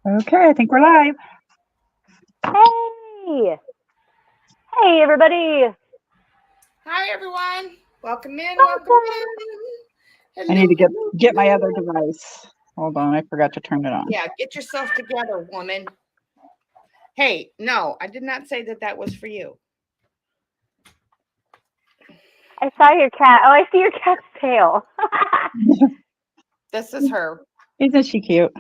Okay, I think we're live. Hey! Hey, everybody! Hi, everyone. Welcome in. Welcome. Hello. I need to hello, get my hello. other device. Hold on, I forgot to turn it on. Yeah, get yourself together, woman. Hey, no, I did not say that was for you. I saw your cat. Oh, I see your cat's tail. This is her. Isn't she cute?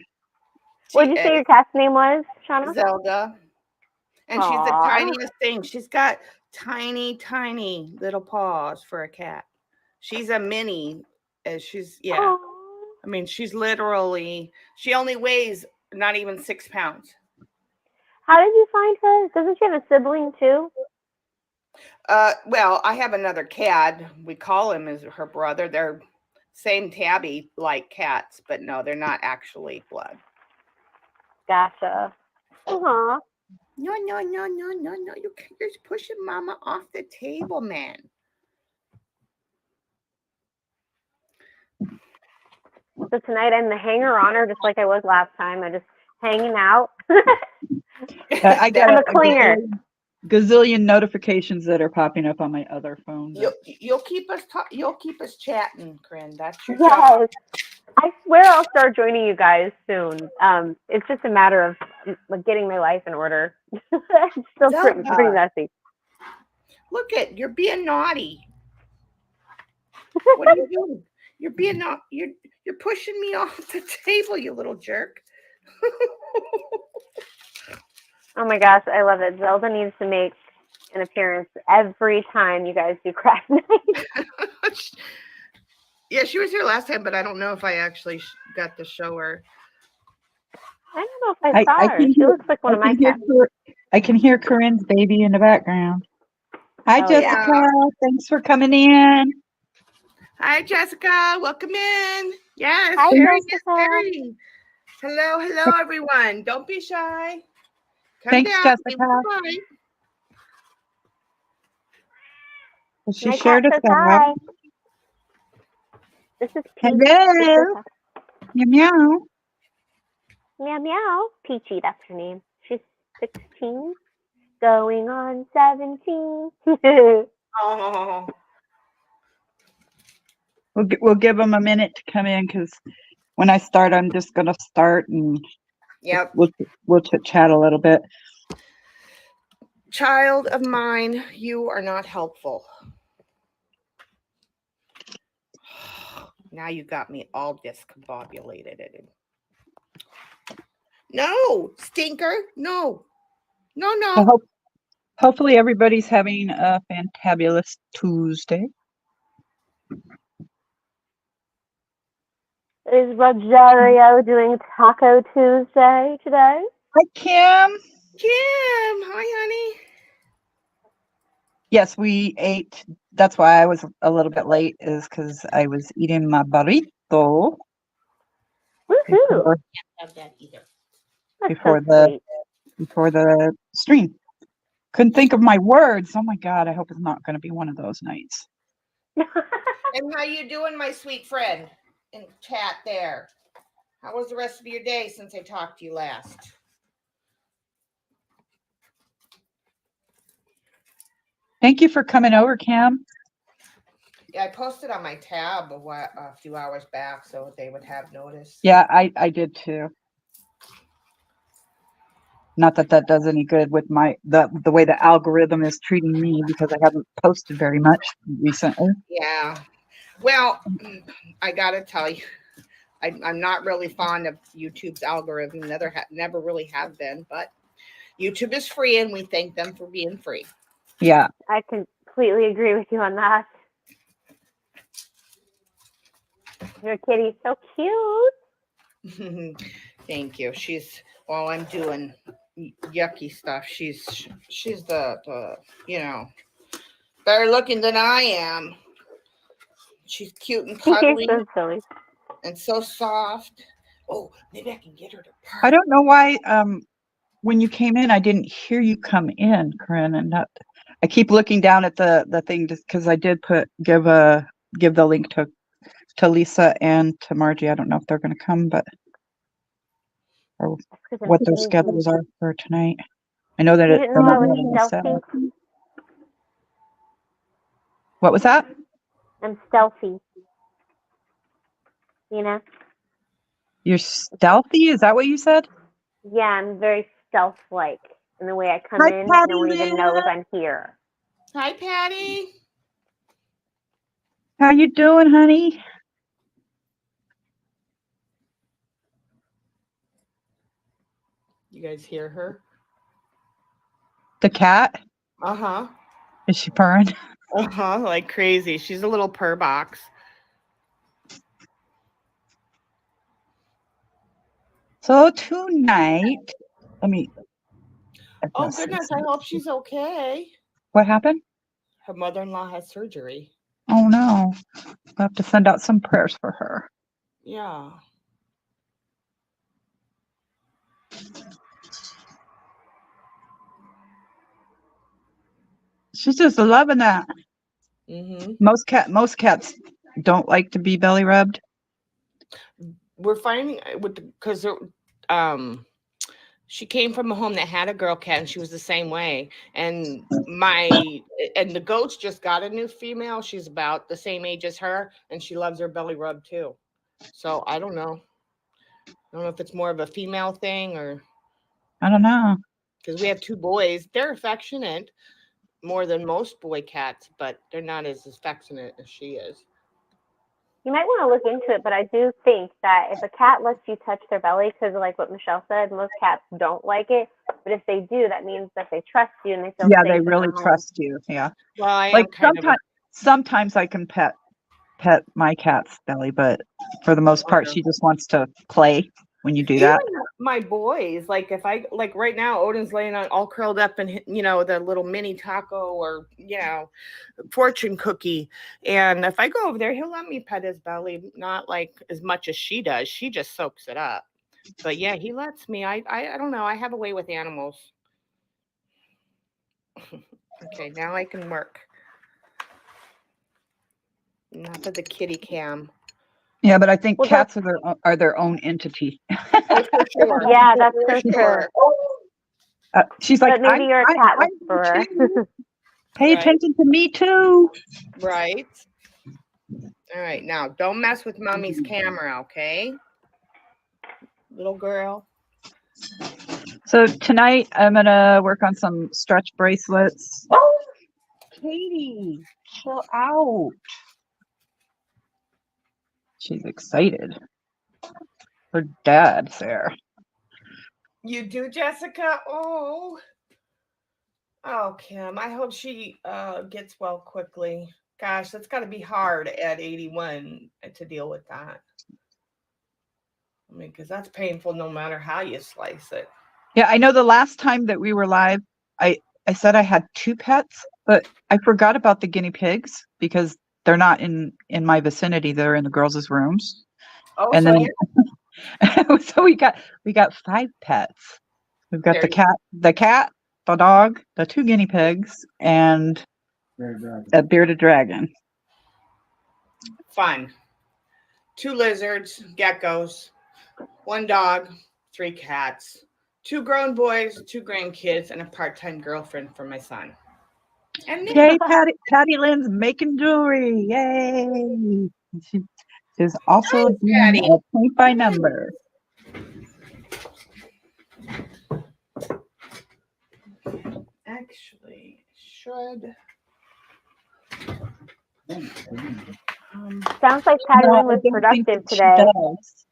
What did you say your cat's name was, Shauna? Zelda. And she's the Aw. tiniest thing. She's got tiny, tiny little paws for a cat. She's a mini. Yeah. Aw. I mean, she's literally, she only weighs not even 6 pounds. How did you find her? Doesn't she have a sibling, too? Well, I have another cat. We call him as her brother. They're same tabby like cats, but no, they're not actually blood. Gotcha. Uh-huh. No. You're pushing Mama off the table, man. So tonight I'm the hanger-oner, just like I was last time. I'm just hanging out. I got I'm a clinger. gazillion notifications that are popping up on my other phone. You'll keep us you'll keep us chatting, Corinne. That's your Yes. job. I swear I'll start joining you guys soon. It's just a matter of getting my life in order. It's still pretty messy. Look you're being naughty. What are you doing? You're being you're pushing me off the table, you little jerk. Oh my gosh, I love it. Zelda needs to make an appearance every time you guys do craft night. Yeah, she was here last time, but I don't know if I actually got to show her. I don't know if I saw her. She looks like one of my cats. I can hear Corinne's baby in the background. Hi, Jessica. Yeah. Thanks for coming in. Hi, Jessica. Welcome in. Yes. Hi, Jessica. Hello, everyone. Don't be shy. Thanks, Jessica. She shared a hi. This is Peachy. Hello. Meow meow. Meow meow. Peachy, that's her name. She's 16, going on 17. Oh. We'll give them a minute to come in because when I start, I'm just gonna start and we'll chit chat a little bit. Child of mine, you are not helpful. Now you got me all discombobulated. No, stinker. No. Hopefully everybody's having a fantabulous Tuesday. Is Rogerio doing Taco Tuesday today? Hi, Kim. Hi, honey. Yes, we ate. That's why I was a little bit late, is because I was eating my burrito. Woohoo! Can't have that either. Before the stream. Couldn't think of my words. Oh my God, I hope it's not going to be one of those nights. And how you doing, my sweet friend in chat there? How was the rest of your day since I talked to you last? Thank you for coming over, Kim. Yeah, I posted on my tab a few hours back so they would have notice. Yeah, I did too. Not that does any good with the way the algorithm is treating me because I haven't posted very much recently. Yeah. Well, I got to tell you, I'm not really fond of YouTube's algorithm. Never really have been, but YouTube is free and we thank them for being free. Yeah. I completely agree with you on that. Your kitty's so cute. Thank you. While I'm doing yucky stuff, she's the better looking than I am. She's cute and cuddly. So silly. And so soft. Oh, maybe I can get her to purr. I don't know why when you came in I didn't hear you come in, Corinne, and I keep looking down at the thing just because I did give the link to Lisa and to Margie. I don't know if they're going to come, but or That's 'cause I'm what their sneaky. schedules are for tonight. I know that You it. didn't they're know I not was having a set. stealthy? What was that? I'm stealthy. You know? You're stealthy? Is that what you said? Yeah, I'm very stealth-like in the way I come Hi, in. Patty No one even Lynn. knows I'm here. Hi, Patty. How you doing, honey? You guys hear her? The cat? Uh-huh. Is she purring? Uh-huh, like crazy. She's a little purr box. So tonight, let me. Oh, adjust goodness. this. I hope she's okay. What happened? Her mother-in-law has surgery. Oh no. We'll have to send out some prayers for her. Yeah. She's just loving that. Mm-hmm. Most cats don't like to be belly rubbed. We're finding because she came from a home that had a girl cat, and she was the same way. And the goats just got a new female. She's about the same age as her, and she loves her belly rub too. So I don't know. I don't know if it's more of a female thing or I don't know. because we have 2 boys. They're affectionate more than most boy cats, but they're not as affectionate as she is. You might want to look into it, but I do think that if a cat lets you touch their belly, because like what Michelle said, most cats don't like it. But if they do, that means that they trust you and they feel Yeah, safe they in really their home. trust you. Yeah. Well, I Like am kind sometimes I can pet my cat's belly, but for the most part, she just wants to play when you do that. Even my boys, like if I like right now, Odin's laying on all curled up in the little mini taco or fortune cookie, and if I go over there, he'll let me pet his belly, not like as much as she does. She just soaks it up. But yeah, he lets me. I don't know. I have a way with animals. Okay, now I can work. Not for the kitty cam. Yeah, but I think Well, cats are their own entity. Oh, for sure. Yeah, that's for sure. She's like, But maybe you're a cat I'm whisperer. too. Pay Right. attention to me too. Right. All right. Now, don't mess with mommy's camera, okay? Little girl. So tonight I'm gonna work on some stretch bracelets. Oh, Katie, chill out. She's excited. Her dad's there. You do, Jessica? Oh, Kim. I hope she gets well quickly. Gosh, that's got to be hard at 81 to deal with that. I mean, because that's painful no matter how you slice it. Yeah, I know the last time that we were live, I said I had 2 pets, but I forgot about the guinea pigs because they're not in my vicinity. They're in the girls' rooms. Oh, And so then so we got 5 pets. We've got There the you cat, the dog, the 2 guinea pigs, and a bearded dragon. fun. 2 lizards, geckos, 1 dog, 3 cats, 2 grown boys, 2 grandkids, and a part-time girlfriend for my son. And me. Yay, Patty Lynn's making jewelry. Yay. She's also Nice, doing Patty. a paint by number. Actually, should. Sounds like Patty Lynn I was don't think productive that she today. does.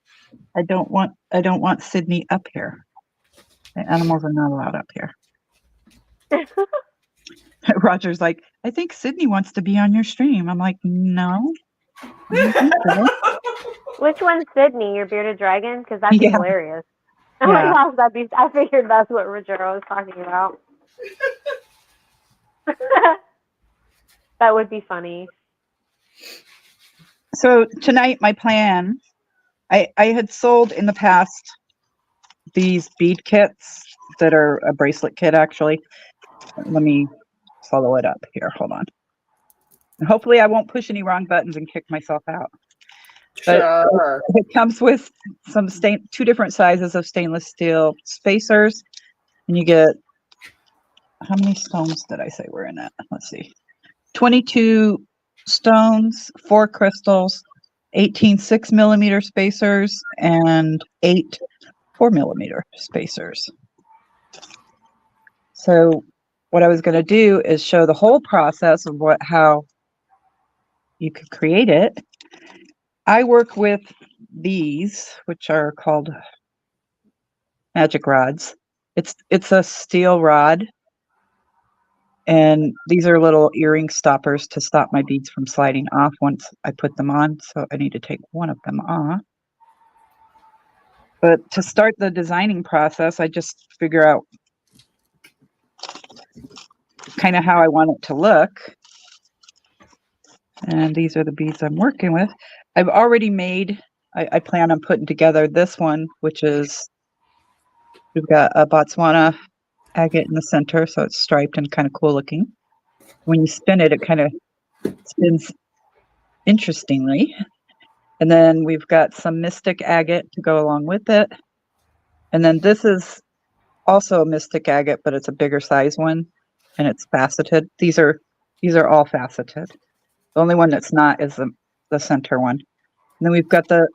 I don't want Sydney up here. The animals are not allowed up here. Roger's like, I think Sydney wants to be on your stream. I'm like, no. I don't think so. Which one's Sydney? Your bearded dragon? Because that'd be Yeah. hilarious. Oh Yeah. my gosh, I figured that's what Richard was talking about. That would be funny. So tonight, my plan, I had sold in the past these bead kits that are a bracelet kit, actually. Let me follow it up here. Hold on. And hopefully I won't push any wrong buttons and kick myself out. But Sure. it comes with some two different sizes of stainless steel spacers, and you get, how many stones did I say were in it? Let's see. 22 stones, 4 crystals, 18 6mm spacers, and 8 4mm spacers. So what I was going to do is show the whole process of how you could create it. I work with these, which are called magic rods. It's a steel rod, and these are little earring stoppers to stop my beads from sliding off once I put them on. So I need to take one of them off. But to start the designing process, I just figure out kind of how I want it to look. And these are the beads I'm working with. I've already made, I plan on putting together this one, which is, we've got a Botswana agate in the center, so it's striped and kind of cool looking. When you spin it, it kind of spins interestingly. And then we've got some mystic agate to go along with it. And then this is also a mystic agate, but it's a bigger size one, and it's faceted. These are all faceted. The only one that's not is the center one. And then we've got the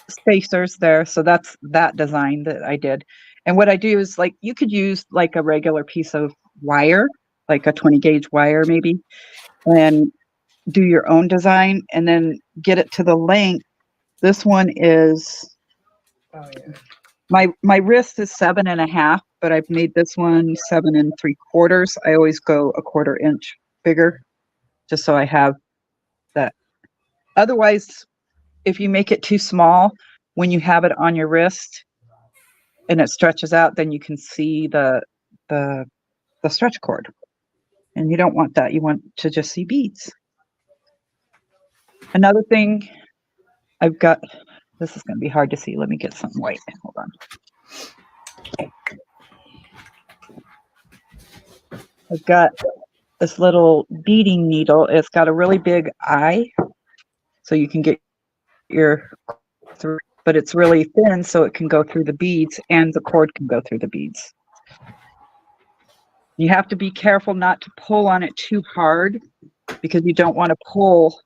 spacers there, so that's that design that I did. And what I do is, like, you could use like a regular piece of wire, like a 20 gauge wire maybe, and do your own design and then get it to the length. This one is, Oh, yeah. my wrist is 7.5, but I've made this one 7 3/4. I always go a 1/4 inch bigger, just so I have that. Otherwise, if you make it too small, when you have it on your wrist and it stretches out, then you can see the stretch cord, and you don't want that. You want to just see beads. Another thing I've got, this is going to be hard to see. Let me get something white. Hold on. I've got this little beading needle. It's got a really big eye, so you can get your through, but it's really thin, so it can go through the beads, and the cord can go through the beads. You have to be careful not to pull on it too hard, because you don't want to pull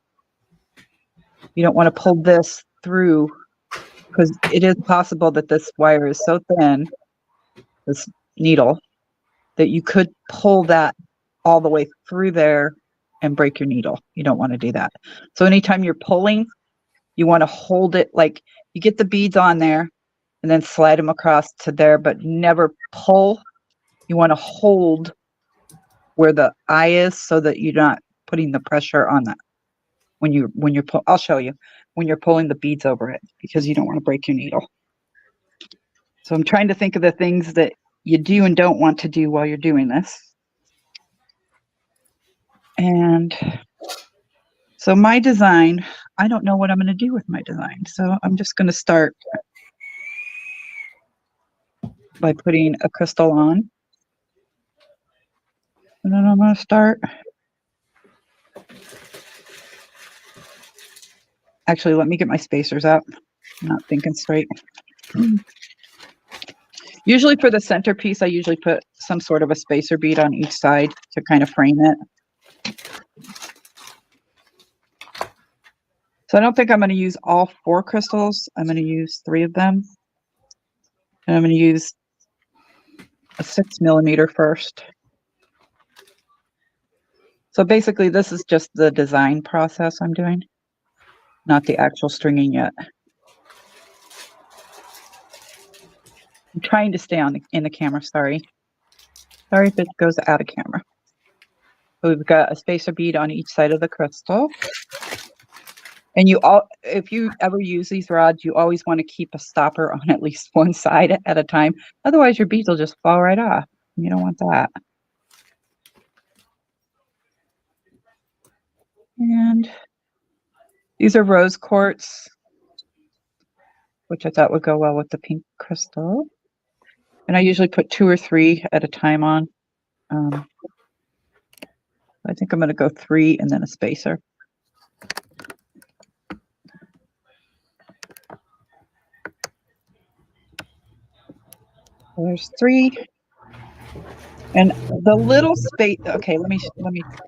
this through, because it is possible that this wire is so thin, this needle, that you could pull that all the way through there and break your needle. You don't want to do that. So anytime you're pulling, you want to hold it, like you get the beads on there and then slide them across to there, but never pull. You want to hold where the eye is, so that you're not putting the pressure on that when you're I'll show you when you're pulling the beads over it, because you don't want to break your needle. So I'm trying to think of the things that you do and don't want to do while you're doing this. And so my design, I don't know what I'm going to do with my design. So I'm just going to start by putting a crystal on. And then I'm going to start. Actually, let me get my spacers out. I'm not thinking straight. Usually for the centerpiece, I usually put some sort of a spacer bead on each side to kind of frame it. So I don't think I'm going to use all 4 crystals. I'm going to use 3 of them. And I'm going to use a 6mm first. So basically, this is just the design process I'm doing, not the actual stringing yet. I'm trying to stay in the camera, sorry. Sorry if it goes out of camera. So we've got a spacer bead on each side of the crystal. And if you ever use these rods, you always want to keep a stopper on at least one side at a time. Otherwise, your beads will just fall right off. You don't want that. And these are rose quartz, which I thought would go well with the pink crystal. And I usually put 2 or 3 at a time on. I think I'm going to go 3 and then a spacer. There's 3. And the little space, okay, let me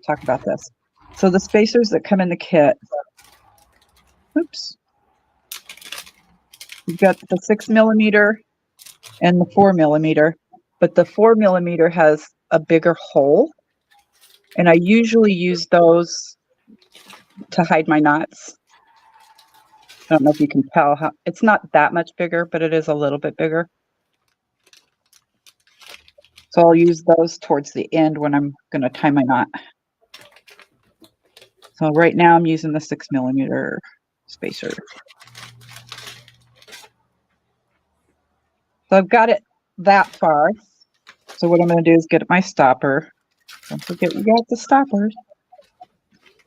talk about this. So the spacers that come in the kit, oops, you've got the 6mm and the 4mm, but the 4mm has a bigger hole, and I usually use those to hide my knots. I don't know if you can tell how it's not that much bigger, but it is a little bit bigger. So I'll use those towards the end when I'm going to tie my knot. So right now I'm using the 6mm spacer. So I've got it that far. So what I'm going to do is get my stopper. Don't forget you got the stoppers.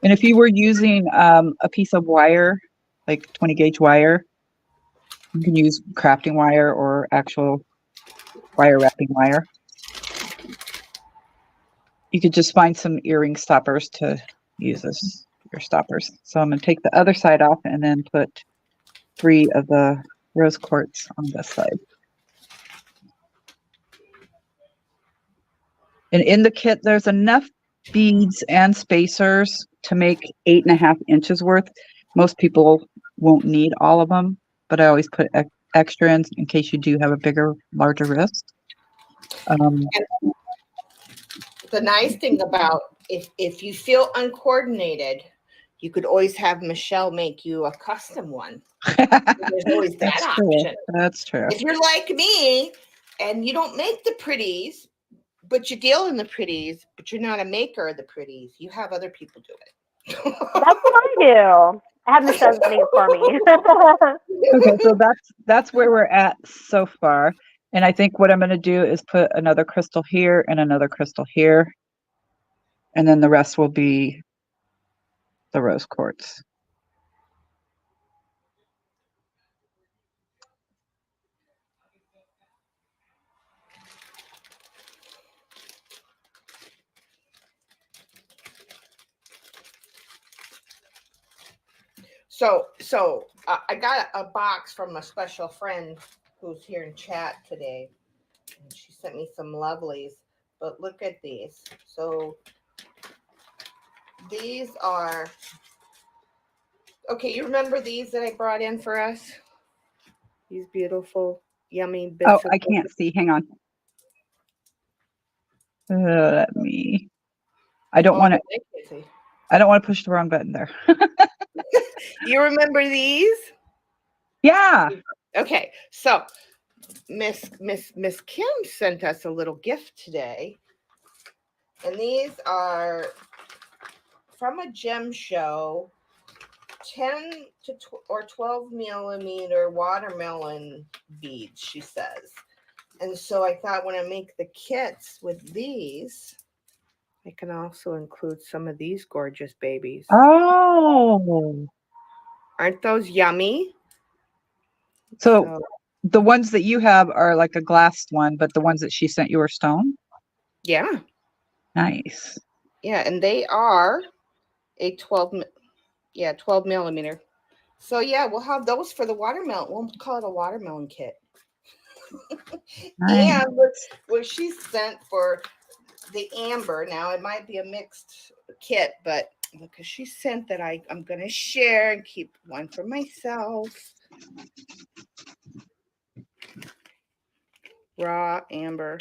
And if you were using a piece of wire, like 20 gauge wire, you can use crafting wire or actual wire wrapping wire. You could just find some earring stoppers to use as your stoppers. So I'm going to take the other side off and then put 3 of the rose quartz on this side. And in the kit, there's enough beads and spacers to make 8.5 inches worth. Most people won't need all of them, but I always put extra in case you do have a bigger, larger wrist. The nice thing about if you feel uncoordinated, you could always have Michelle make you a custom one. There's always that option. That's true. If you're like me and you don't make the pretties, but you deal in the pretties, but you're not a maker of the pretties, you have other people do it. That's what I do. I have Michelle make it for me. Okay, so that's where we're at so far. And I think what I'm going to do is put another crystal here and another crystal here. And then the rest will be the rose quartz. So I got a box from a special friend who's here in chat today. And she sent me some lovelies, but look at these. So these are, okay, you remember these that I brought in for us? These beautiful, yummy bits of I can't see. Hang on. Let me. I don't want to push the wrong button there. You remember these? Yeah. Okay, so Miss Kim sent us a little gift today, and these are from a gem show, 10 to or 12mm watermelon beads, she says. And so I thought when I make the kits with these, I can also include some of these gorgeous babies. Oh. Aren't those yummy? So the ones that you have are like a glass one, but the ones that she sent you are stone? Yeah. Nice. Yeah, and they are a 12mm. So yeah, we'll have those for the watermelon. We'll call it a watermelon kit. Nice. And what she sent for the amber, now it might be a mixed kit, but because she sent that I'm going to share and keep one for myself. Raw amber.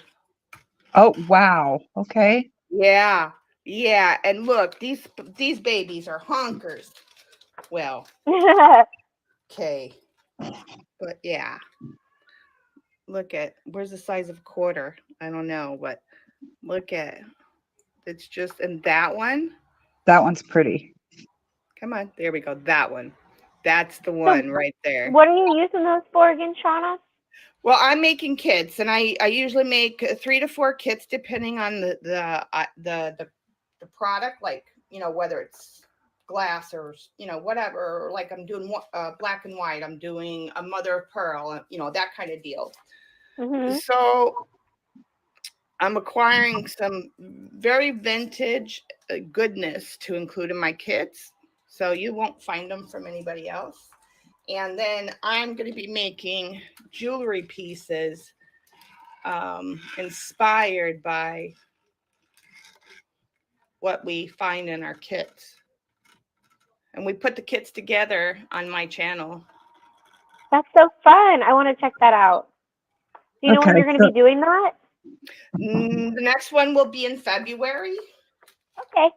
Oh, wow. Okay. Yeah. Yeah. And look, these babies are honkers. Well, okay. But yeah. Look at, where's the size of a quarter? I don't know, but look at, it's just, and that one. That one's pretty. Come on. There we go. That one. That's the one right there. What are you using those for again, Shauna? Well, I'm making kits, and I usually make 3 to 4 kits depending on the product, like, you know, whether it's glass or, you know, whatever, like I'm doing black and white, I'm doing a mother of pearl, you know, that kind of deal. Mm-hmm. So I'm acquiring some very vintage goodness to include in my kits, so you won't find them from anybody else. And then I'm going to be making jewelry pieces inspired by what we find in our kits. And we put the kits together on my channel. That's so fun. I want to check that out. Do you know when Okay, you're going to be doing that? The next one will be in February. Okay.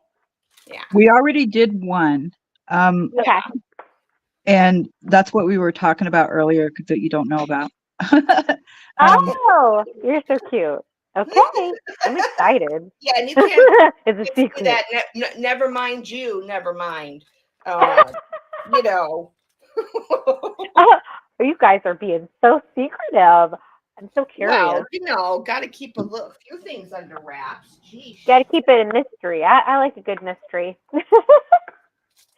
Yeah. we already did one. Okay. And that's what we were talking about earlier that you don't know about. Oh, you're so cute. Okay. I'm excited. Yeah, and you can't It's a do secret. that. Never mind you. Never mind. You know. You guys are being so secretive. I'm so curious. Well, got to keep a few things under wraps. Geez. Got to keep it a mystery. I like a good mystery.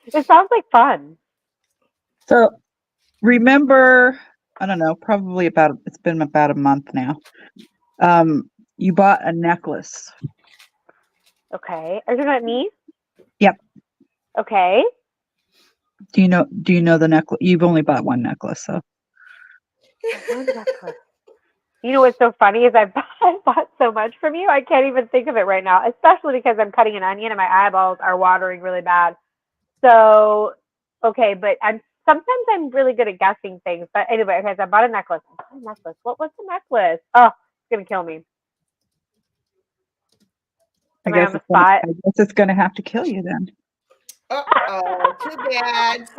It sounds like fun. So remember, I don't know, probably it's been about a month now. You bought a necklace. Okay. Are you talking about me? Yep. Okay. Do you know the necklace? You've only bought one necklace, so. One necklace. You know what's so funny is I bought so much from you, I can't even think of it right now, especially because I'm cutting an onion and my eyeballs are watering really bad. So, okay, but sometimes I'm really good at guessing things. But anyway, okay, so I bought a necklace. What was the necklace? Oh, it's going to kill me. Am I on the spot? I guess it's going to have to kill you then. Uh-oh, too bad.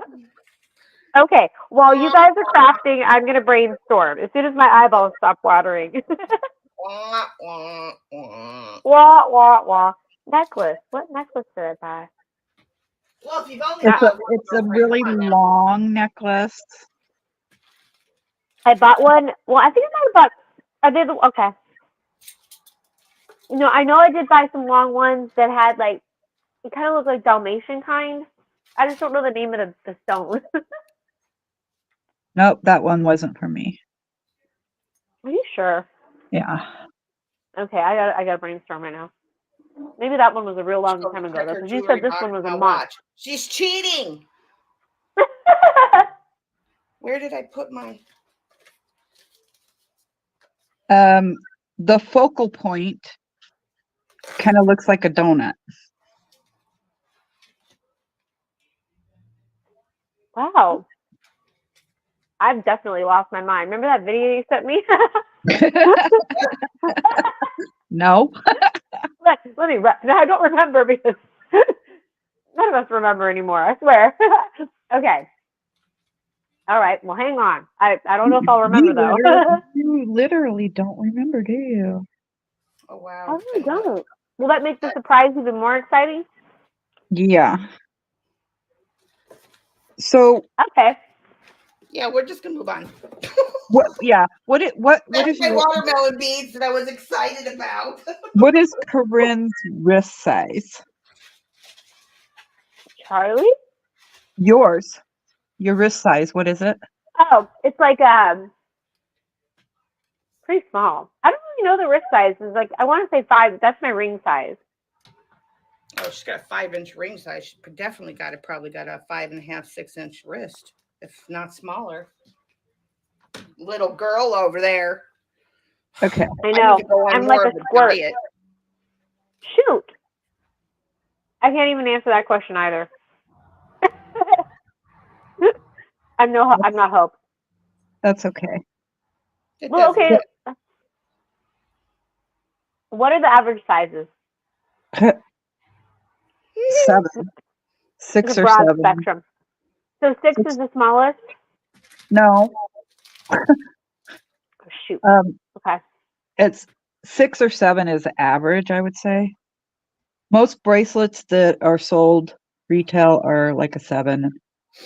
Okay, while you guys are crafting, I'm going to brainstorm as soon as my eyeballs stop watering. Wah, wah, wah. Wah, wah, wah. Necklace. What necklace did I buy? Well, if you've only It's a really long necklace. I bought one. Well, I think I might have bought. Are they the okay? No, I know I did buy some long ones that had like it kind of looked like Dalmatian kind. I just don't know the name of the stone. Nope, that one wasn't for me. Are you sure? Yeah. Okay, I got to brainstorm right now. Maybe that one was a real long time ago though, because you said this one was a month. She's cheating. Where did I put my? The focal point kind of looks like a donut. Wow. I've definitely lost my mind. Remember that video you sent me? No. Let me. No, I don't remember because none of us remember anymore. I swear. Okay. All right. Well, hang on. I don't know if I'll remember though. You literally don't remember, do you? Oh wow. I really don't. Will that make the surprise even more exciting? Yeah. So. Okay. Yeah, we're just gonna move on. What? Yeah. What is my watermelon beads that I was excited about? What is Corinne's wrist size? Charlie? Yours. Your wrist size. What is it? Oh, it's like pretty small. I don't really know the wrist size. It's like I want to say 5. That's my ring size. Oh, she's got a 5-inch ring size. She definitely probably got a 5.5, 6-inch wrist, if not smaller. Little girl over there. Okay. I know. I'm like a squirt. Shoot. I can't even answer that question either. I'm not Hope. That's okay. Well, okay. What are the average sizes? 7. 6 it's a or broad 7. spectrum. So 6 is the smallest? No. Oh, shoot. Okay. It's 6 or 7 is average, I would say. Most bracelets that are sold retail are like a 7,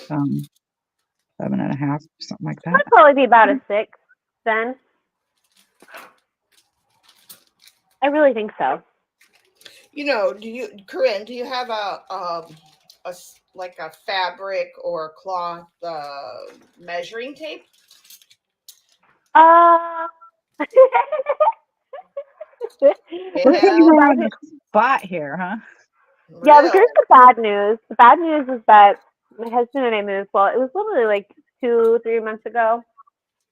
7.5, something like that. I'd probably be about a 6 then. I really think so. You know, Corinne, do you have a fabric or a cloth measuring tape? We're putting you on the spot here, huh? Yeah, but here's the bad news. The bad news is that my husband and I moved. Well, it was literally like 2-3 months ago,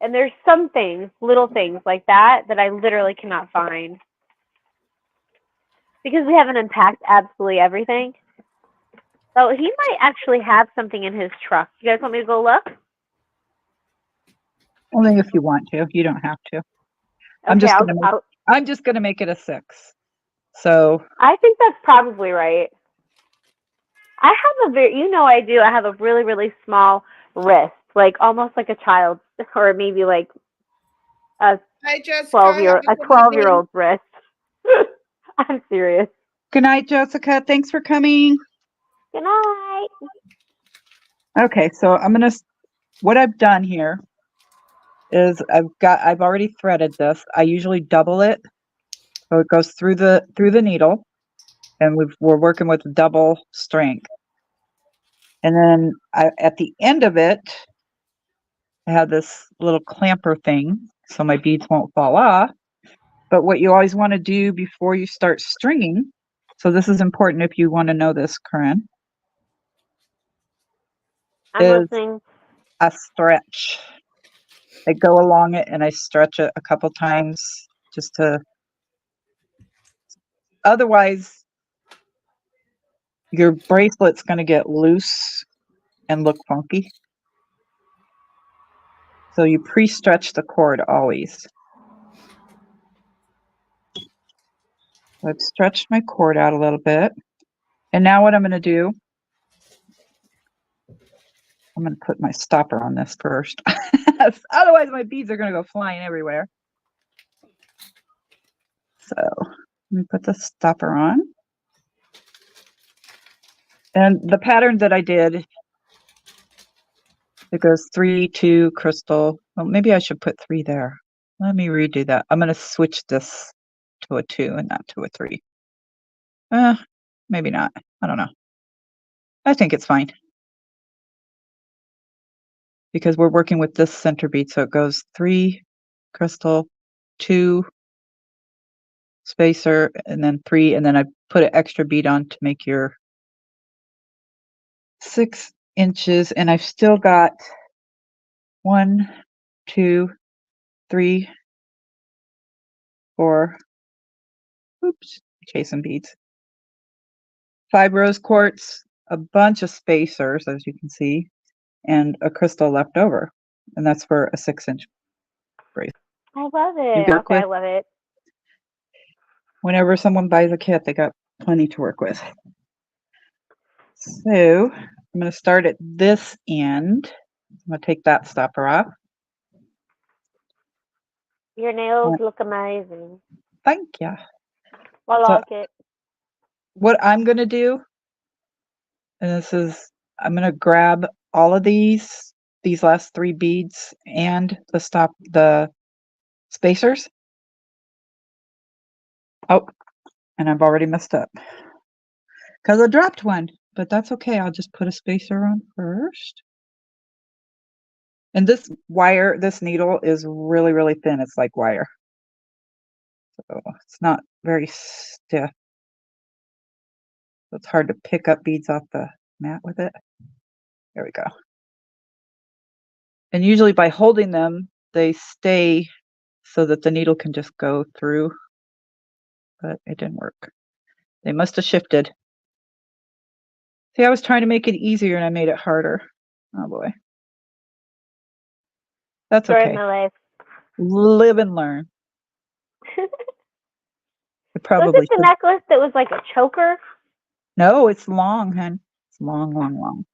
And there's some things, little things like that I literally cannot find. Because we haven't unpacked absolutely everything. So he might actually have something in his truck. You guys want me to go look? Only if you want to. You don't have to. I'm Okay, just gonna make it a 6. So I think that's probably right. I have I have a really, really small wrist, like almost like a child, or maybe like a Hi, Jessica. 12-year-old's wrist. I'm serious. good night, Jessica. Thanks for coming. Good night. Okay, so what I've done here is I've already threaded this. I usually double it, so it goes through the needle, and we're working with double strength. And then at the end of it, I have this little clamper thing, so my beads won't fall off. But what you always want to do before you start stringing, so this is important if you want to know this, Corinne, I'm is listening. a stretch. I go along it and I stretch it a couple times just to, otherwise your bracelet's going to get loose and look funky. So you pre-stretch the cord always. So I've stretched my cord out a little bit. And now what I'm going to do, I'm going to put my stopper on this first. Otherwise my beads are going to go flying everywhere. So let me put the stopper on. And the pattern that I did, it goes 3, 2, crystal. Well, maybe I should put 3 there. Let me redo that. I'm going to switch this to a 2 and not to a 3. Maybe not. I don't know. I think it's fine. Because we're working with this center bead. So it goes 3, crystal, 2, spacer, and then 3. And then I put an extra bead on to make your 6 inches. And I've still got 1, 2, 3, 4. Oops, chasing beads. 5 rose quartz, a bunch of spacers, as you can see, and a crystal left over. And that's for a 6-inch bracelet. I love it. Okay, I love it. Whenever someone buys a kit, they got plenty to work with. So I'm going to start at this end. I'm going to take that stopper off. Your nails look amazing. Thank you. I like it. What I'm going to do, and I'm going to grab all of these last 3 beads and the spacers. Oh, and I've already messed up because I dropped one, but that's okay. I'll just put a spacer on first. And this needle is really, really thin. It's like wire. So it's not very stiff. It's hard to pick up beads off the mat with it. There we go. And usually by holding them, they stay so that the needle can just go through. But it didn't work. They must have shifted. See, I was trying to make it easier and I made it harder. Oh boy. That's okay. Story of my life. Live and learn. Was it the necklace that was like a choker? No, it's long, hun. It's long, long, long.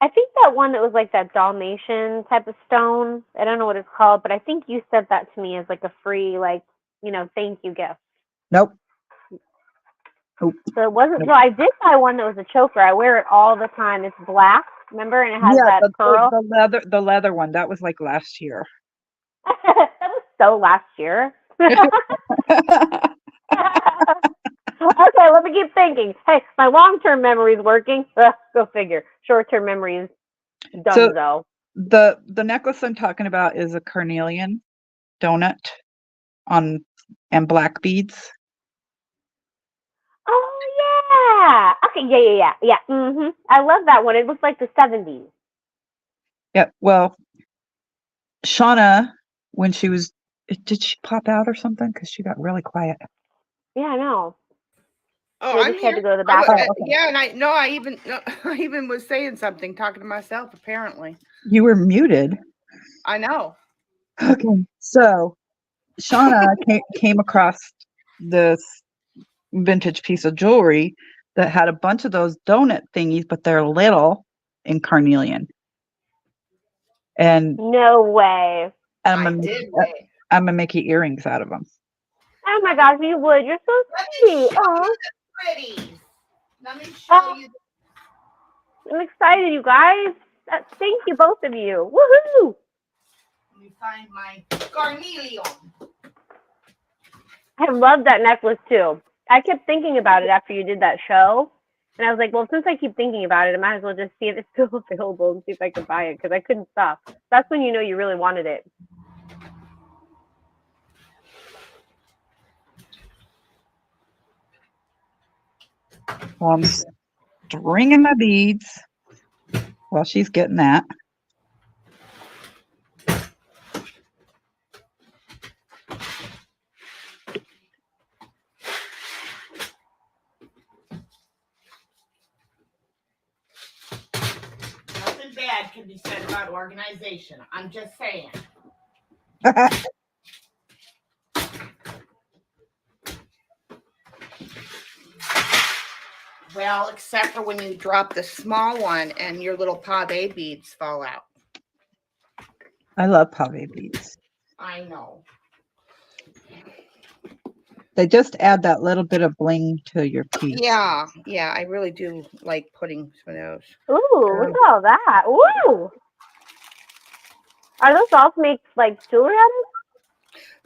I think that one that was like that Dalmatian type of stone. I don't know what it's called, but I think you said that to me as like a free, thank you gift. Nope. So it wasn't. So I did buy one that was a choker. I wear it all the time. It's black, remember, and it has that pearl. The leather one. That was like last year. That was so last year. Okay, let me keep thinking. Hey, my long-term memory is working. Go figure. Short-term memory is done though. The necklace I'm talking about is a carnelian donut and black beads. Oh yeah. Okay, yeah. I love that one. It looks like the 70s. Yeah. Well, Shauna, when she was, did she pop out or something? Because she got really quiet. Yeah, I know. Oh, Maybe I'm she had to here. go to the bathroom. Oh, okay. Yeah, and I even was saying something, talking to myself. Apparently, You were muted. I know. Okay. So Shauna came across this vintage piece of jewelry that had a bunch of those donut thingies, but they're little in carnelian. And No way. I'm I gonna, did wait. I'm gonna make you earrings out of them. Oh my gosh, you would. You're so Let me sweet. show Oh, you the pretties. Let me show you. I'm excited, you guys. Thank you, both of you. Woohoo! Let me find my carnelian. I love that necklace too. I kept thinking about it after you did that show. And I was like, well, since I keep thinking about it, I might as well just see if it's still available and see if I can buy it because I couldn't stop. That's when you know you really wanted it. So I'm stringing my beads while she's getting that. Nothing bad can be said about organization. I'm just saying. Well, except for when you drop the small one and your little pave beads fall out. I love pave beads. I know. They just add that little bit of bling to your piece. Yeah, I really do like putting some of those. Ooh, look at all that. Ooh. Are those all to make like jewelry out of?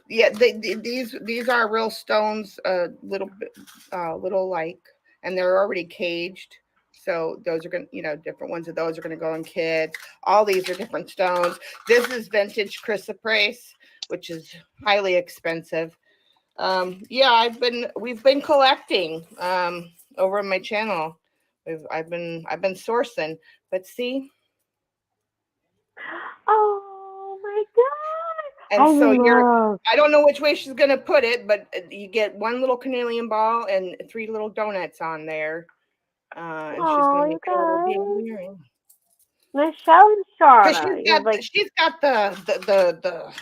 Yeah, these are real stones, little like, and they're already caged. So those are going to, different ones of those are going to go in kids. All these are different stones. This is vintage chrysoprase, which is highly expensive. We've been collecting over on my channel. I've been sourcing, but see. Oh my god! And so I don't know which way she's gonna put it, but you get one little carnelian ball and 3 little donuts on there. And she's gonna make a little earring. Michelle and Because Shauna, she's got the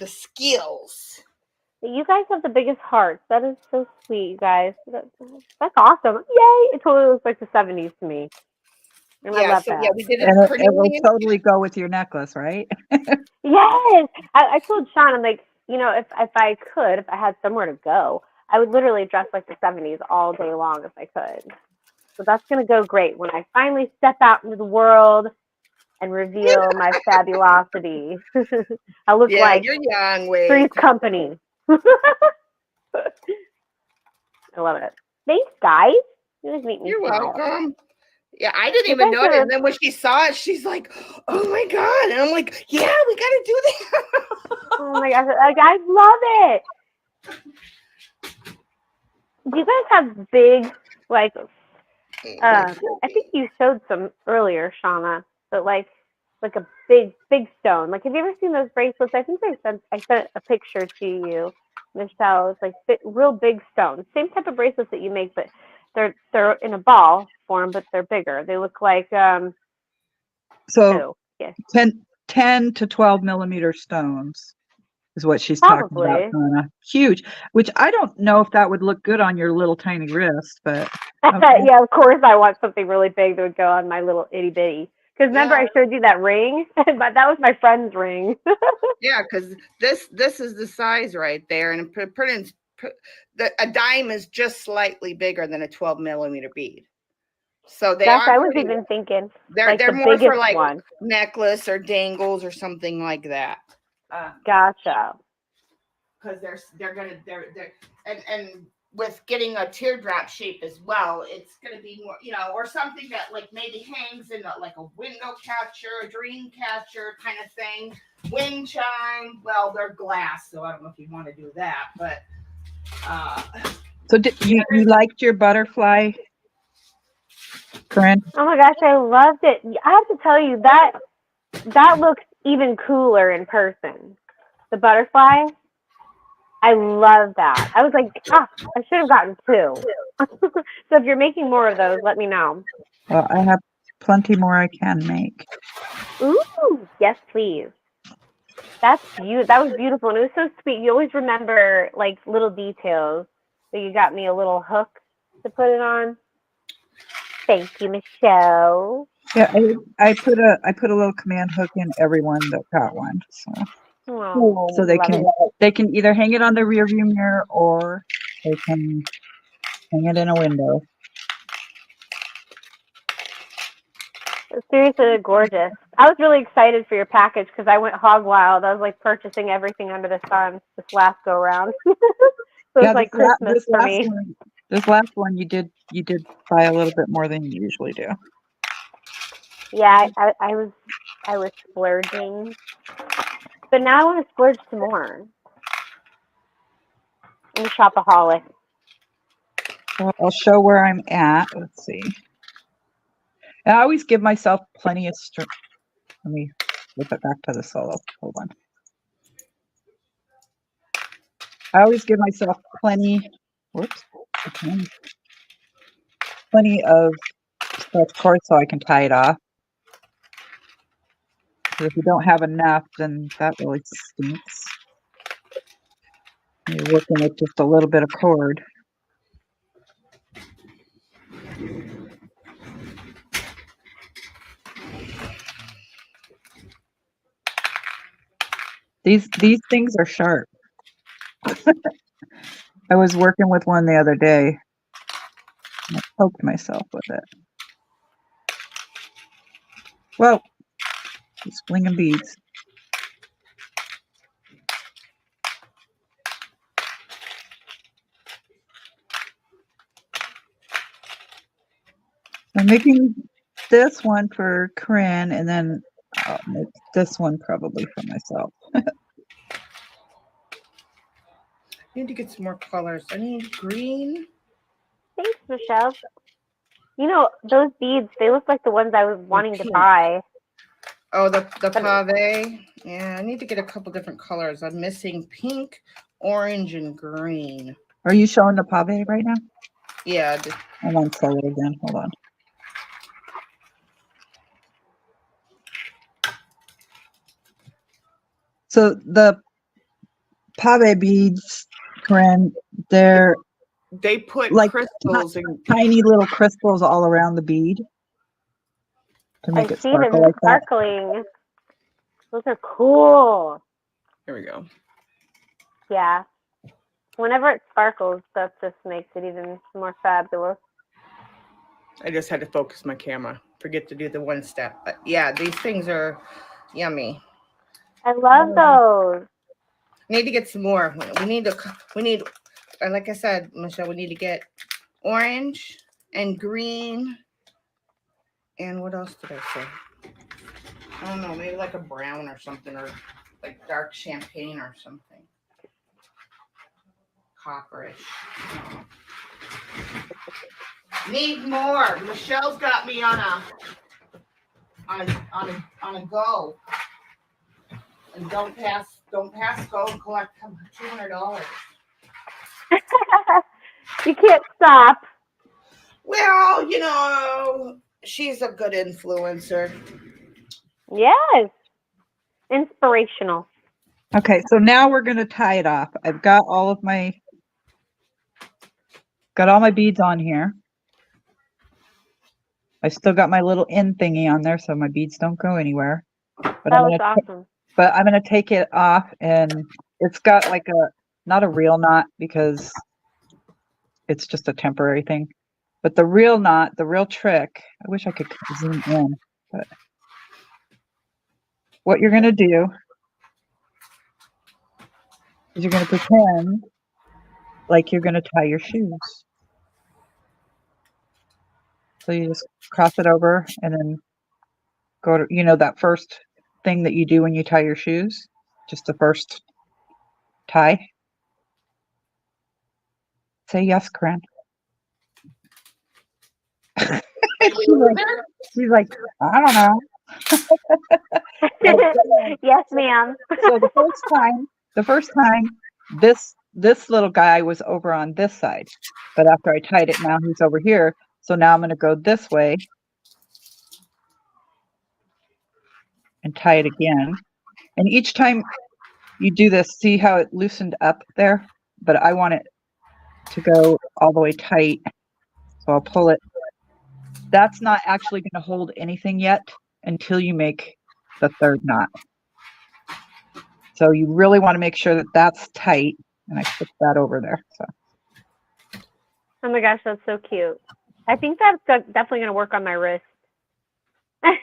skills. you guys have the biggest hearts. That is so sweet, you guys. That's awesome. Yay! It totally looks like the 70s to me. And I love that. Yeah, we did it. And it will totally go with your necklace, right? Yes. I told Sean, I'm like, if I had somewhere to go, I would literally dress like the 70s all day long if I could. So that's going to go great when I finally step out into the world and reveal my fabulosity. I look like you're young, Wade. Three's Company. I love it. Thanks, guys. You guys make me You're smile. welcome. Yeah, I didn't even know it. And then when she saw it, she's like, oh my God. And I'm like, yeah, we got to do that. Oh my gosh, I love it. Do you guys have big, I think you showed some earlier, Shauna, but like a big stone. Like, have you ever seen those bracelets? I think I sent a picture to you, Michelle. It's like real big stones. Same type of bracelets that you make, but they're in a ball form, but they're bigger. They look like so 10 to 12 millimeter stones is what she's talking about, Shauna. Huge, which I don't know if that would look good on your little tiny wrist, but okay. Yeah, of course I want something really big that would go on my little itty bitty. Because remember I showed you that ring, but that was my friend's ring. Yeah, because this is the size right there, and a dime is just slightly bigger than a 12 millimeter bead. So I was even thinking they're more for like necklace or dangles or something like that. Gotcha. Because they're and with getting a teardrop shape as well, it's gonna be more, or something that like maybe hangs in like a window catcher, a dream catcher kind of thing. Wind chime. Well, they're glass, so I don't know if you want to do that, but. So you liked your butterfly, Corinne? Oh my gosh, I loved it. I have to tell you that looks even cooler in person. The butterfly, I love that. I was like, I should have gotten 2. So if you're making more of those, let me know. Well, I have plenty more I can make. Ooh, yes, please. That was beautiful, and it was so sweet. You always remember like little details. So you got me a little hook to put it on. Thank you, Michelle. Yeah, I put a little command hook in everyone that got one. So they can either hang it on the rear view mirror or they can hang it in a window. Seriously, they're gorgeous. I was really excited for your package because I went hog wild. I was like purchasing everything under the sun this last go round. So it's like Christmas for me. This last one you did buy a little bit more than you usually do. Yeah, I was splurging, but now I want to splurge some more. I'm a shopaholic. Well, I'll show where I'm at. Let's see. And I always give myself plenty of strength. Let me flip it back to the solo. Hold on. I always give myself plenty of stretch cord so I can tie it off. Because if you don't have enough, then that really stinks. You're working with just a little bit of cord. These things are sharp. I was working with one the other day. And I poked myself with it. Well, it's flinging beads. I'm making this one for Corinne, and then I'll make this one probably for myself. I need to get some more colors. I need green. Thanks, Michelle. You know, those beads, they look like the ones I was wanting to buy. Oh, the pave. Yeah, I need to get a couple different colors. I'm missing pink, orange, and green. Are you showing the pave right now? Yeah. I'm on solo again. Hold on. So the pave beads, Corinne, they put like crystals and tiny little crystals all around the bead to make it sparkle like sparkling. That. Those are cool. There we go. Yeah. Whenever it sparkles, that just makes it even more fabulous. I just had to focus my camera. Forget to do the one step. But yeah, these things are yummy. I love those. Need to get some more. We need, like I said, Michelle, we need to get orange and green. And what else did I say? I don't know, maybe like a brown or something, or like dark champagne or something. Copperish. Need more. Michelle's got me on a go. And don't pass go and collect $200. You can't stop. Well, you know, she's a good influencer. Yes. Inspirational. Okay, so now we're going to tie it off. I've got all my beads on here. I still got my little end thingy on there so my beads don't go anywhere. But that was awesome. But I'm going to take it off, and it's got like not a real knot because it's just a temporary thing. But the real knot, the real trick, I wish I could zoom in, but what you're going to do is you're going to pretend like you're going to tie your shoes. So you just cross it over and then go to, you know, that first thing that you do when you tie your shoes, just the first tie. Say yes, Corinne. She's like, I don't know. Yes, ma'am. So the first time, this little guy was over on this side, but after I tied it, now he's over here. So now I'm going to go this way and tie it again. And each time you do this, see how it loosened up there? But I want it to go all the way tight. So I'll pull it. That's not actually going to hold anything yet until you make the third knot. So you really want to make sure that that's tight. And I put that over there. So. Oh my gosh, that's so cute. I think that's definitely going to work on my wrist.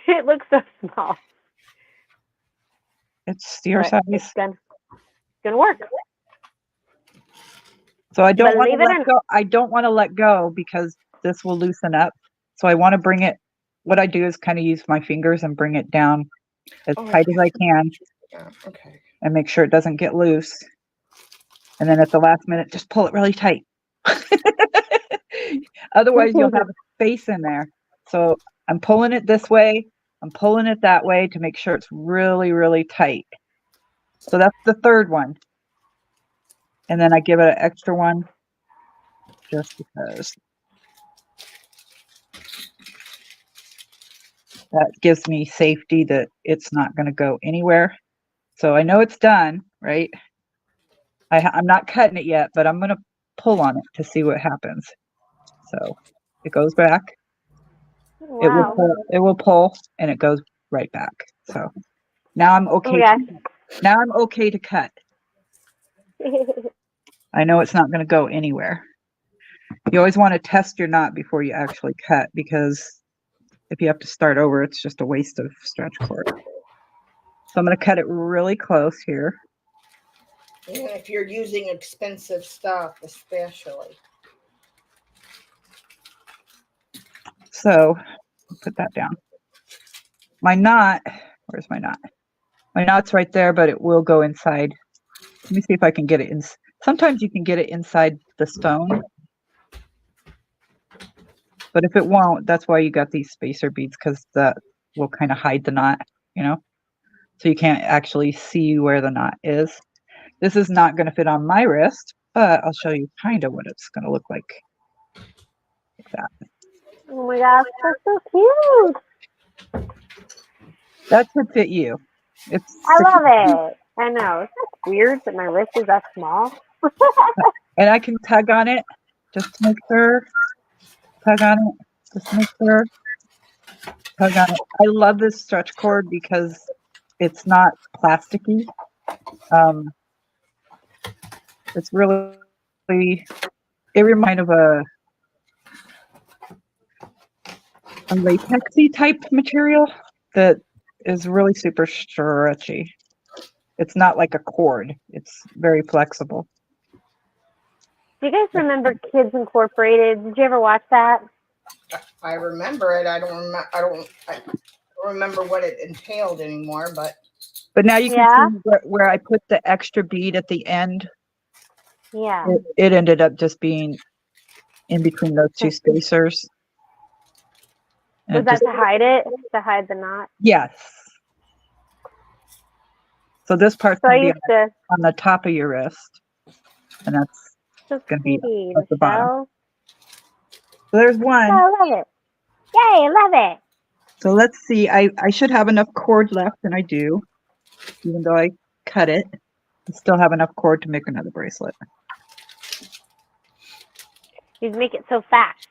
It looks so small. It's your But size. it's gonna work. So I don't want to Believe it let go. I don't want to let go because this will loosen up. So I want to bring it. What I do is kind of use my fingers and bring it down as tight as I can. Yeah, okay. And make sure it doesn't get loose. And then at the last minute, just pull it really tight. Otherwise, you'll have a space in there. So I'm pulling it this way. I'm pulling it that way to make sure it's really, really tight. So that's the third one. And then I give it an extra one just because that gives me safety that it's not going to go anywhere. So I know it's done, right? I'm not cutting it yet, but I'm going to pull on it to see what happens. So it goes back. Wow. It will pull and it goes right back. So now I'm okay. Now I'm okay to cut. I know it's not going to go anywhere. You always want to test your knot before you actually cut, because if you have to start over, it's just a waste of stretch cord. So I'm going to cut it really close here. And if you're using expensive stuff, especially. So put that down. My knot, where's my knot? My knot's right there, but it will go inside. Let me see if I can get it in. Sometimes you can get it inside the stone. But if it won't, that's why you got these spacer beads, because that will kind of hide the knot, you know? So you can't actually see where the knot is. This is not going to fit on my wrist, but I'll show you kind of what it's going to look like. Like that. Oh my gosh, that's so cute. That should fit you. I love it. I know. It's just weird that my wrist is that small. And I can tug on it just to make sure. Tug on it just to make sure. Tug on it. I love this stretch cord because it's not plasticky. It's really, it reminds me of a latexy type material that is really super stretchy. It's not like a cord. It's very flexible. Do you guys remember Kids Incorporated? Did you ever watch that? I remember it. I don't remember what it entailed anymore, but now you can see where I put the extra bead at the end. Yeah. It ended up just being in between those two spacers. Was that to hide it? To hide the knot? Yes. So this part's going to be on the top of your wrist, and that's going to be at the bottom. So there's one. Oh, I love it. Yay, I love it. So let's see. I should have enough cord left, and I do. Even though I cut it, I still have enough cord to make another bracelet. You'd make it so fast.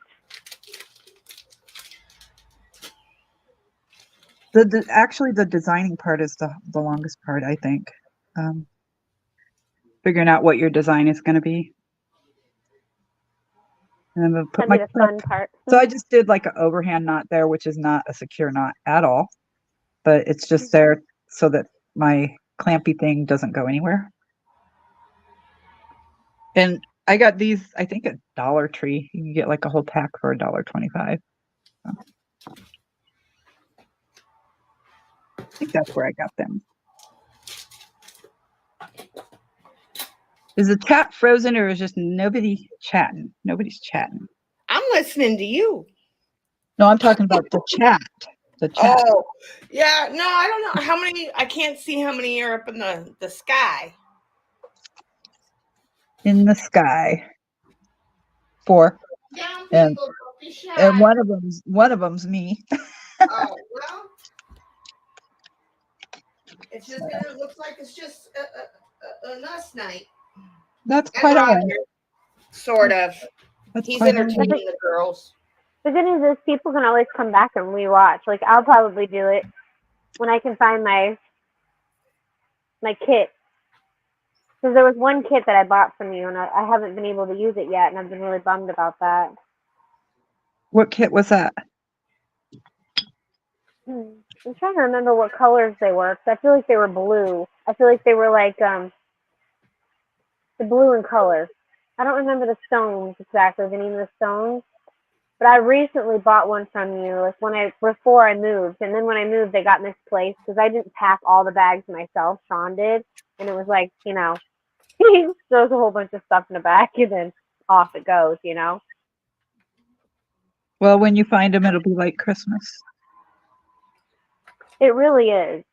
Actually, the designing part is the longest part, I think. Figuring out what your design is going to be. And I'm going to put the fun part. So I just did like an overhand knot there, which is not a secure knot at all. But it's just there so that my clampy thing doesn't go anywhere. And I got these, I think, at Dollar Tree. You can get like a whole pack for $1.25. So. I think that's where I got them. Is the chat frozen, or is just nobody chatting? Nobody's chatting. I'm listening to you. No, I'm talking about the chat. The check Oh, yeah. No, I don't know how many. I can't see how many are up in the sky. in the sky. 4. Down, And people. Don't be shy. and one of them's me. Oh, well. It's just gonna look like it's just a us night. That's And quite all Roger, right. sort of. That's He's quite all right. entertaining the girls. The good news is people can always come back and rewatch. Like I'll probably do it when I can find my kit. Because there was one kit that I bought from you, and I haven't been able to use it yet, and I've been really bummed about that. What kit was that? I'm trying to remember what colors they were. 'Cause I feel like they were blue. I feel like they were like the blue in color. I don't remember the stones exactly, the name of the stones. But I recently bought one from you, like before I moved, and then when I moved, they got misplaced because I didn't pack all the bags myself. Sean did, and it was like, he throws a whole bunch of stuff in the bag, and then off it goes, Well, when you find them, it'll be like Christmas. It really is.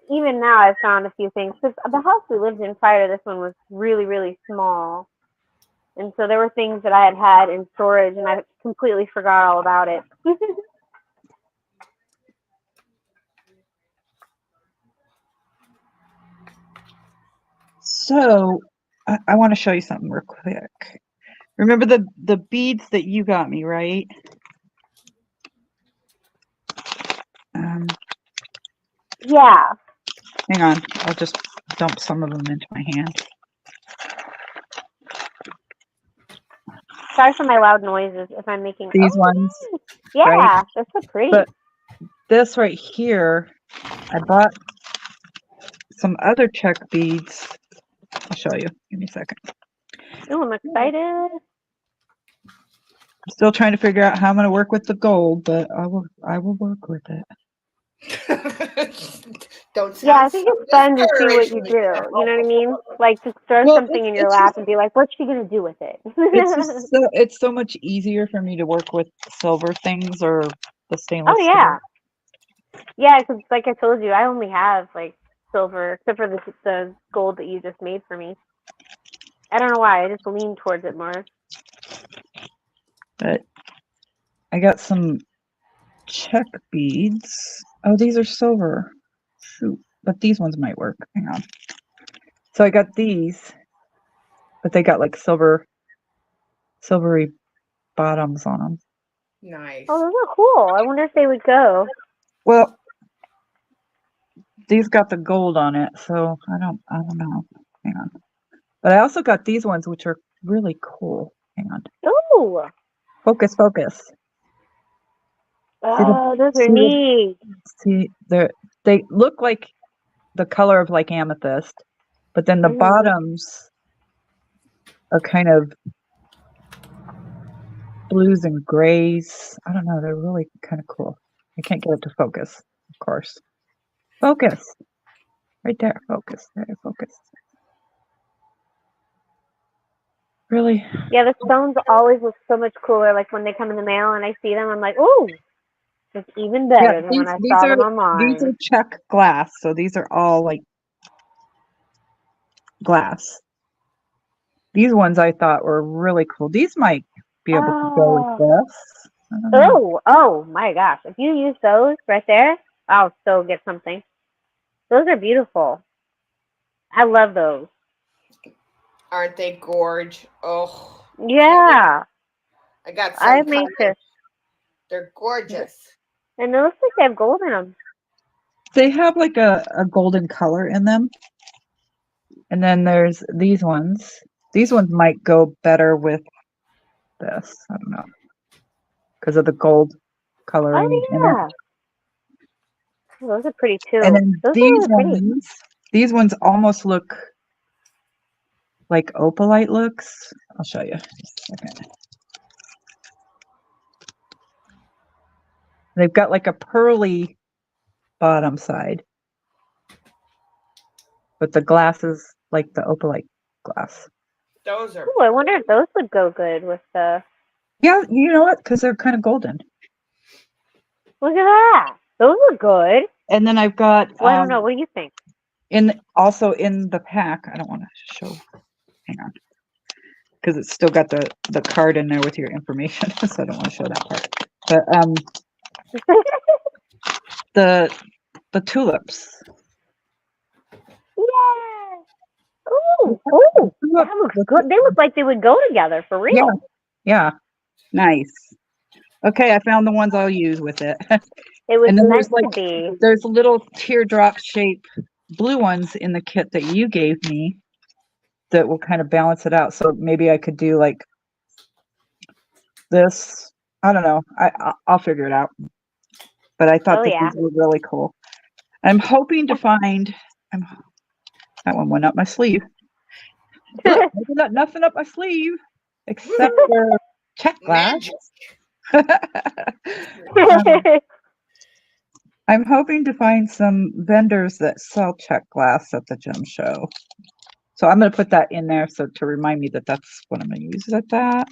Even now, I've found a few things. Because the house we lived in prior to this one was really, really small. And so there were things that I had in storage, and I completely forgot all about it. So I want to show you something real quick. Remember the beads that you got me, right? Yeah. Hang on. I'll just dump some of them into my hand. Sorry for my loud noises if I'm making These ones. Yeah, right? that's so pretty. But this right here, I bought some other check beads. I'll show you. Give me a second. Oh, I'm excited. I'm still trying to figure out how I'm going to work with the gold, but I will work with it. Don't sound Yeah, I think it's fun to see what you do. discouraged, You know what I mean? Like just throw Well, something in your it's lap just- and be like, "What's she gonna do with it?" it's so much easier for me to work with silver things or the stainless Oh yeah, yeah. Because like I told you, I only have like silver, except for the gold that you just made for me. I don't know why. I just lean towards it more. But I got some check beads. Oh, these are silver. Shoot. But these ones might work. Hang on. So I got these, but they got like silvery bottoms on them. Nice. Oh, those are cool. I wonder if they would go. Well, these got the gold on it, so I don't know. Hang on. But I also got these ones, which are really cool. Hang on. Ooh. Focus. Oh, those are neat. See, they look like the color of like amethyst, but then the Mhm. bottoms are kind of blues and grays. I don't know. They're really kind of cool. I can't get it to focus, of course. Focus. Right there. Focus. There. Focus. Really? Yeah, the stones always look so much cooler. Like when they come in the mail and I see them, I'm like, ooh, it's even better than when I saw them online. These are check glass, so these are all like glass. These ones I thought were really cool. These might be able to go with this. I don't know. Oh my gosh. If you use those right there, I'll still get something. Those are beautiful. I love those. Aren't they gorge? Oh. Yeah. I got I some. made this. They're gorgeous. And it looks like they have gold in them. They have like a golden color in them. And then there's these ones. These ones might go better with this. I don't know. Because of the gold coloring in it. Oh, yeah. Those are pretty too. And then Those are these really pretty. these ones almost look like opalite looks. I'll show you. Just a second. They've got like a pearly bottom side. But the glass is like the opalite glass. Those are. Ooh, I wonder if those would go good with the. Yeah, you know what? Because they're kind of golden. Look at that. Those are good. And then I've got Well, I don't know. What do you think? also in the pack. I don't want to show. Hang on, because it's still got the card in there with your information, so I don't want to show that part. But the tulips. Yeah. Ooh, that looks good. They look like they would go together for real. Yeah. Nice. Okay, I found the ones I'll use with it. It was And then meant to be. there's little teardrop shape blue ones in the kit that you gave me that will kind of balance it out. So maybe I could do like this. I don't know. I'll figure it out. But I thought these were really cool. I'm hoping to find. That one went up my sleeve. Look, nothing up my sleeve except for check glass. I'm hoping to find some vendors that sell check glass at the gem show. So I'm going to put that in there to remind me that that's what I'm going to use at that.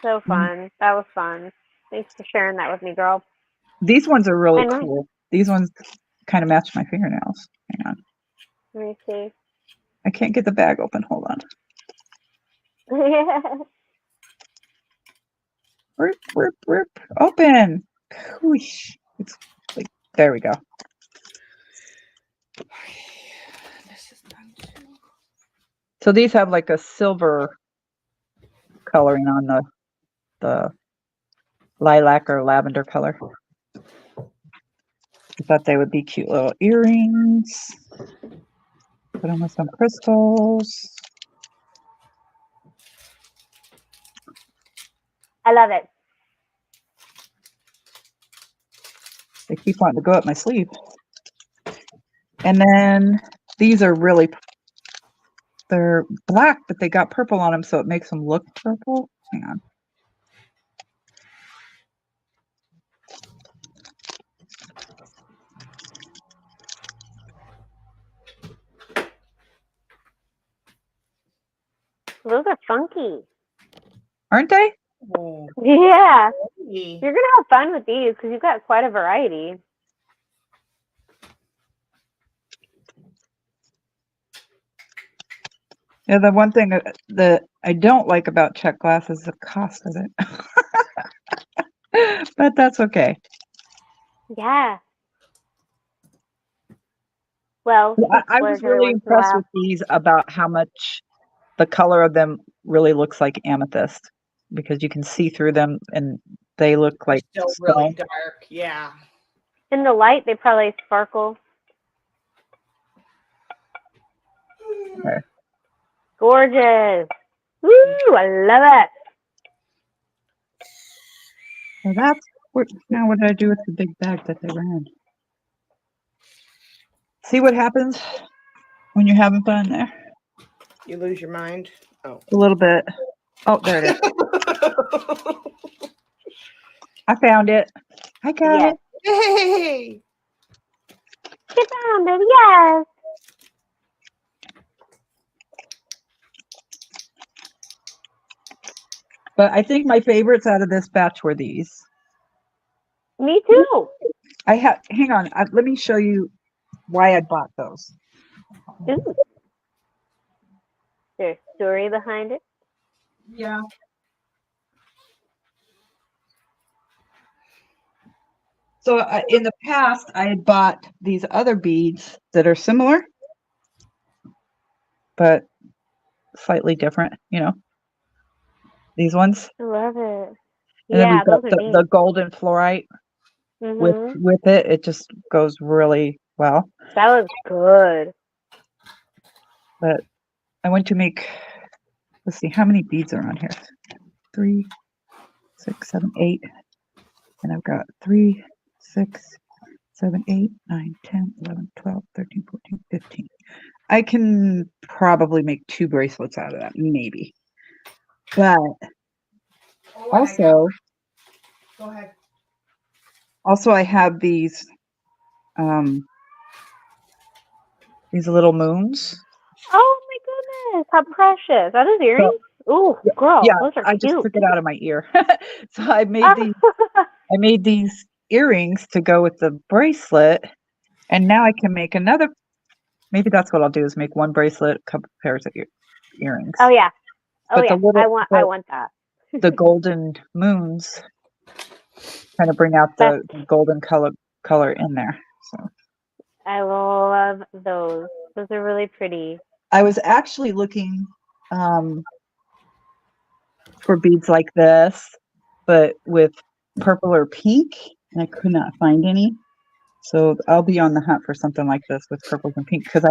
So fun. That was fun. Thanks for sharing that with me, girl. These ones are really cool. These ones kind of match my fingernails. Hang on. Let me see. I can't get the bag open. Hold on. Rip. Open. Whoosh. It's like, there we go. This is done too. So these have like a silver coloring on the lilac or lavender color. I thought they would be cute little earrings. Put them with some crystals. I love it. They keep wanting to go up my sleeve. And then these are they're black, but they got purple on them, so it makes them look purple. Hang on. Those are funky. Aren't they? Oh, Yeah. hey. You're going to have fun with these because you've got quite a variety. Yeah, the one thing that I don't like about check glass is the cost of it. But that's okay. Yeah. Well, I was really impressed with these about how much the color of them really looks like amethyst, because you can see through them and they look like Still stone. really dark. Yeah. in the light, they probably sparkle. Okay. Gorgeous. Woo, I love it. So that's now what did I do with the big bag that they ran? See what happens when you're having fun there? You lose your mind. Oh. A little bit. Oh, there it is. I found it. I got it. Hey. You found it, yes. But I think my favorites out of this batch were these. Me too. Hang on, let me show you why I bought those. Ooh. There's a story behind it. Yeah. So in the past, I had bought these other beads that are similar, but slightly different, these ones. I love it. And then Yeah, we've got those are neat. the golden fluorite with it. It just goes really well. That was good. But I went to make, let's see, how many beads are on here? 3, 6, 7, 8. And I've got 3, 6, 7, 8, 9, 10, 11, 12, 13, 14, 15. I can probably make 2 bracelets out of that, maybe. But also, Go ahead. Also, I have these little moons. Oh my goodness, how precious. Are those earrings? Ooh, girl, Yeah, those are I cute. just took it out of my ear. So I made these earrings to go with the bracelet. And now I can make another. Maybe that's what I'll do is make one bracelet, a couple pairs of earrings. Oh yeah. Oh But yeah. I want that. the golden moons kind of bring out the golden color in there. So I love those. Those are really pretty. I was actually looking for beads like this, but with purple or pink, and I could not find any. So I'll be on the hunt for something like this with purples and pink because I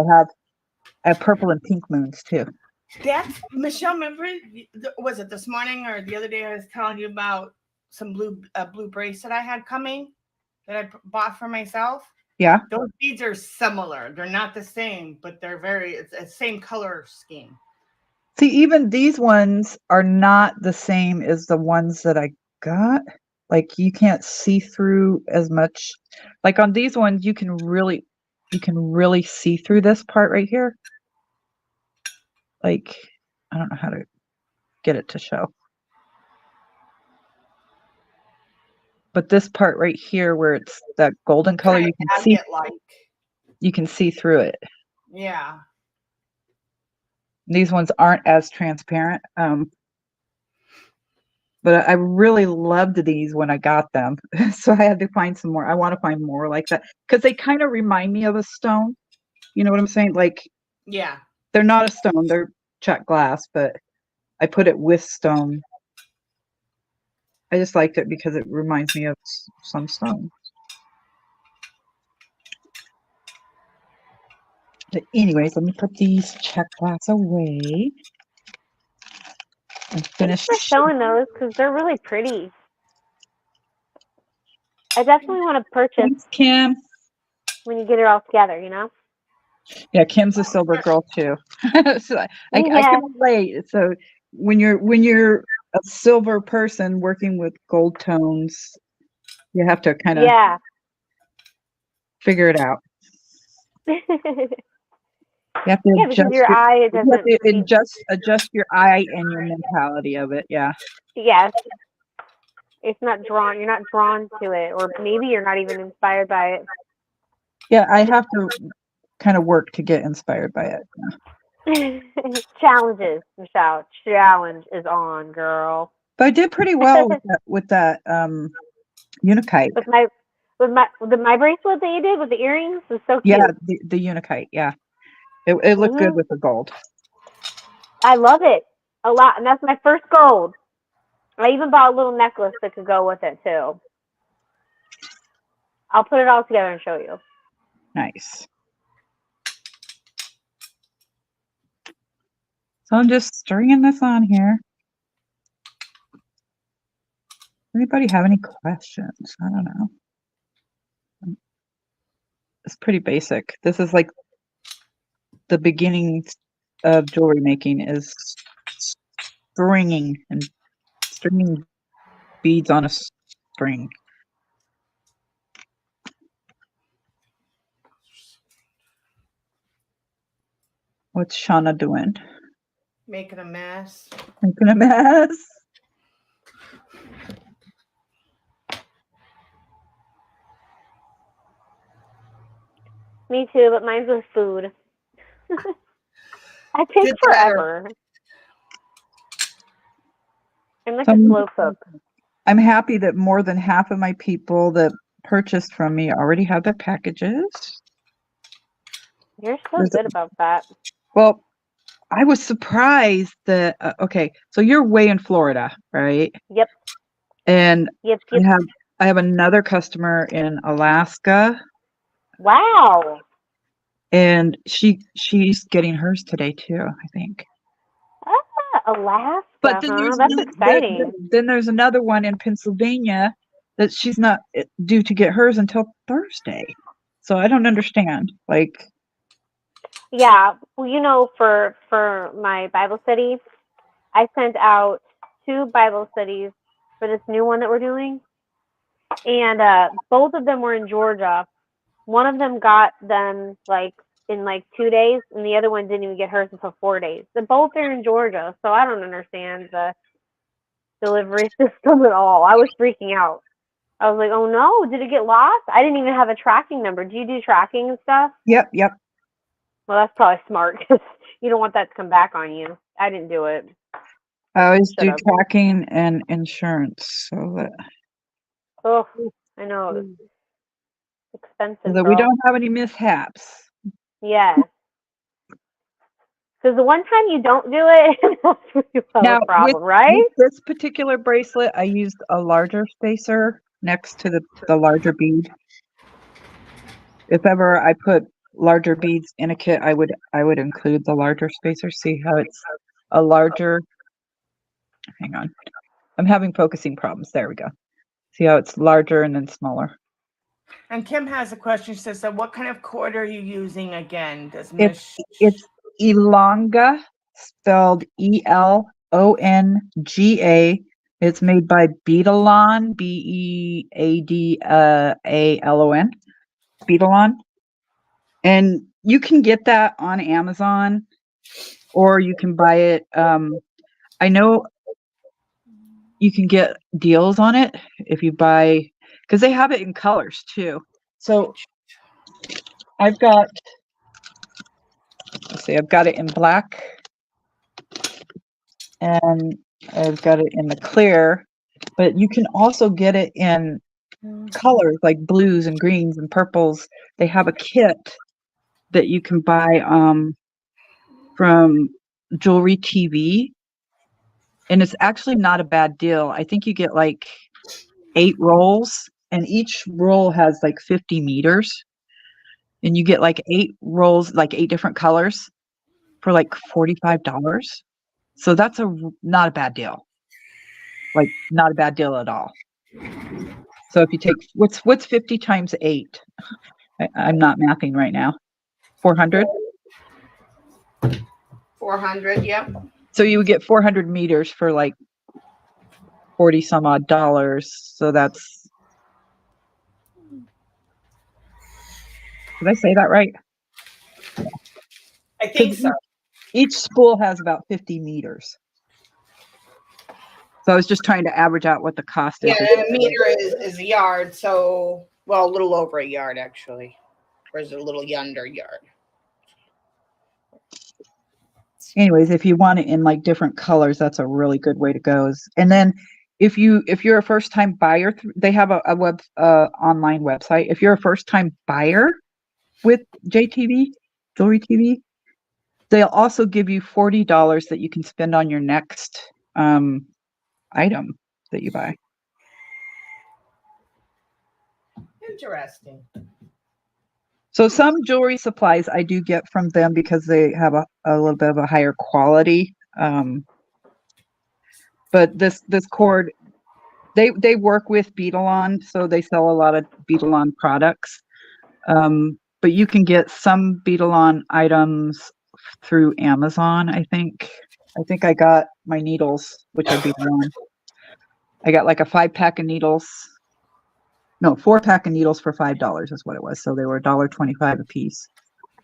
have purple and pink moons too. That's Michelle. Remember, was it this morning or the other day? I was telling you about some blue bracelet I had coming that I bought for myself. Yeah, those beads are similar. They're not the same, but they're it's the same color scheme. See, even these ones are not the same as the ones that I got. Like you can't see through as much. Like on these ones, you can really see through this part right here. Like, I don't know how to get it to show. But this part right here where it's that golden color, you can see through it. Yeah. These ones aren't as transparent. But I really loved these when I got them. So I had to find some more. I want to find more like that because they kind of remind me of a stone. You know what I'm saying? Like, yeah, they're not a stone. They're check glass, but I put it with stone. I just liked it because it reminds me of some stone. But anyways, let me put these check glass away and finish. Thanks for showing those because they're really pretty. I definitely want to purchase. Thanks, Kim. When you get it all together, you know. Yeah, Kim's a silver girl too. So I can relate. So when you're a silver person working with gold tones, you have to kind of figure it out. You have to adjust your eye adjust your eye and your mentality of it. Yeah. Yes. It's not drawn. You're not drawn to it, or maybe you're not even inspired by it. Yeah, I have to kind of work to get inspired by it. Challenges, Michelle. Challenge is on, girl. But I did pretty well with that unikite. With my bracelet that you did with the earrings was so cute. Yeah, the unikite. Yeah, it looked good with the gold. I love it a lot, and that's my first gold. I even bought a little necklace that could go with it too. I'll put it all together and show you. Nice. So I'm just stringing this on here. Anybody have any questions? I don't know. It's pretty basic. This is like the beginning of jewelry making is stringing beads on a string. What's Shauna doing? Making a mess. Making a mess. Me too, but mine's with food. I take forever. I'm like a slow cook. I'm happy that more than half of my people that purchased from me already have their packages. You're so good about that. Well, I was surprised that, okay, so you're way in Florida, right? Yep. And yep. I have another customer in Alaska. Wow. And she's getting hers today too, I think. Ah, Alaska. But then that's exciting. Then there's another one in Pennsylvania that she's not due to get hers until Thursday. So I don't understand. Like, yeah, well, you know, for my Bible study, I sent out 2 Bible studies for this new one that we're doing, and both of them were in Georgia. One of them got them in 2 days, and the other one didn't even get hers until 4 days. They both are in Georgia, so I don't understand the delivery system at all. I was freaking out. I was like, oh no, did it get lost? I didn't even have a tracking number. Do you do tracking and stuff? Yep. Well, that's probably smart because you don't want that to come back on you. I didn't do it. I always do Should've. tracking and insurance so Oh, I know. It's expensive, that we girl. don't have any mishaps. Yeah. Because the one time you don't do it, that's when you have Now, a problem, right? with this particular bracelet, I used a larger spacer next to the larger bead. If ever I put larger beads in a kit, I would include the larger spacer. See how it's a larger. Hang on, I'm having focusing problems. There we go. See how it's larger and then smaller. And Kim has a question. She says, so what kind of cord are you using again? Does It's Elonga, spelled Elonga. It's made by Beadalon, Beadalon, Beadalon. And you can get that on Amazon or you can buy it. I know you can get deals on it if you buy, because they have it in colors too. So I've got, let's see, I've got it in black and I've got it in the clear, but you can also get it in colors like blues and greens and purples. They have a kit that you can buy from Jewelry TV, and it's actually not a bad deal. I think you get like 8 rolls, and each roll has like 50 meters, and you get like 8 rolls, like 8 different colors for like $45. So that's not a bad deal. Like not a bad deal at all. So if you take what's 50 times 8? I'm not mathing right now. 400. 400. Yep. So you would get 400 meters for like 40 some odd dollars. So that's, did I say that right? I think so. Each spool has about 50 meters. So I was just trying to average out what the cost is. Yeah, and a meter is a yard. So, well, a little over a yard actually, or is it a little under yard? Anyways, if you want it in like different colors, that's a really good way to go. And then if you're a first time buyer, they have a online website. If you're a first time buyer with JTV, Jewelry TV, they'll also give you $40 that you can spend on your next item that you buy. Interesting. So some jewelry supplies I do get from them because they have a little bit of a higher quality. But this cord, they work with Beadalon, so they sell a lot of Beadalon products. But you can get some Beadalon items through Amazon, I think. I think I got my needles, which are Beadalon. I got like a 5-pack of needles. No, 4-pack of needles for $5 is what it was. So they were $1.25 a piece.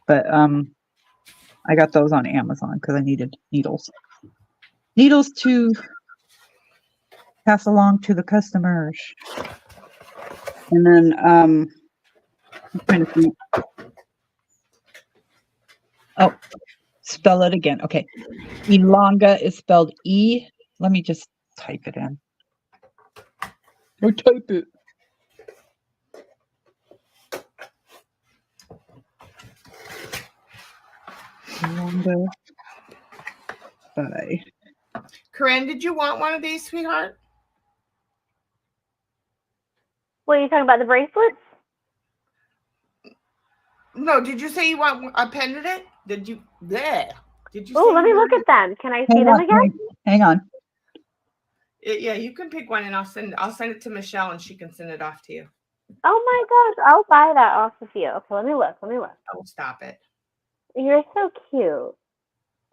But I got those on Amazon because I needed needles. Needles to pass along to the customers. And then I'm trying to think. Oh, spell it again. Okay. Elonga is spelled E. Let me just type it in. Or type it. Elonga. Bye. Corinne, did you want one of these, sweetheart? What are you talking about? The bracelets? No, did you say you want a pendant? Did you? There. Did you? Oh, say let me you look wanted- at them. Can I see them again? Hang on. Yeah, you can pick one and I'll send it to Michelle and she can send it off to you. Oh my gosh, I'll buy that off of you. Okay, let me look. Oh, stop it. You're so cute.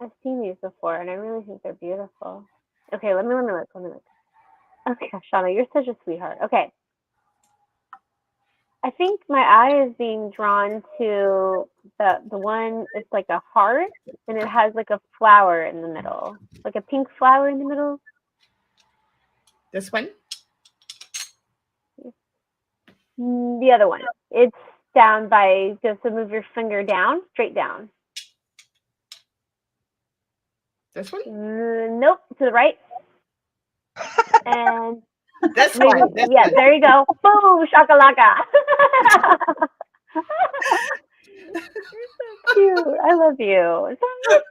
I've seen these before and I really think they're beautiful. Okay, let me look. Okay, Shauna, you're such a sweetheart. Okay. I think my eye is being drawn to the one, it's like a heart and it has like a flower in the middle. Like a pink flower in the middle. This one? The other one. It's down by, just to move your finger down, straight down. This one? Nope, to the right. And This maybe, one. This yeah, one. there you go. Boom, shakalaka. You're so cute. I love you. You're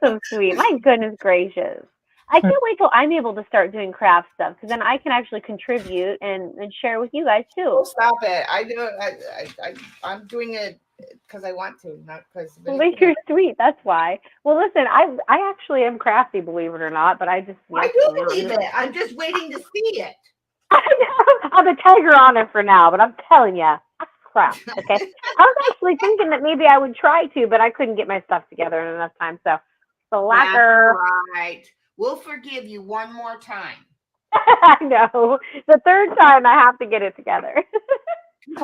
so sweet. My goodness gracious. I can't wait till I'm able to start doing craft stuff, because then I can actually contribute and share with you guys Oh, too. stop it! I do it. I'm doing it because I want to, not because. Well, you're sweet. That's why. Well, listen, I actually am crafty, believe it or not, but I just. I do believe it. I'm just waiting to see it. I'm a tiger on it for now, but I'm telling you, crap. Okay. I was actually thinking that maybe I would try to, but I couldn't get my stuff together in enough time. So, slacker. That's right. We'll forgive you one more time. I know. The third time I have to get it together.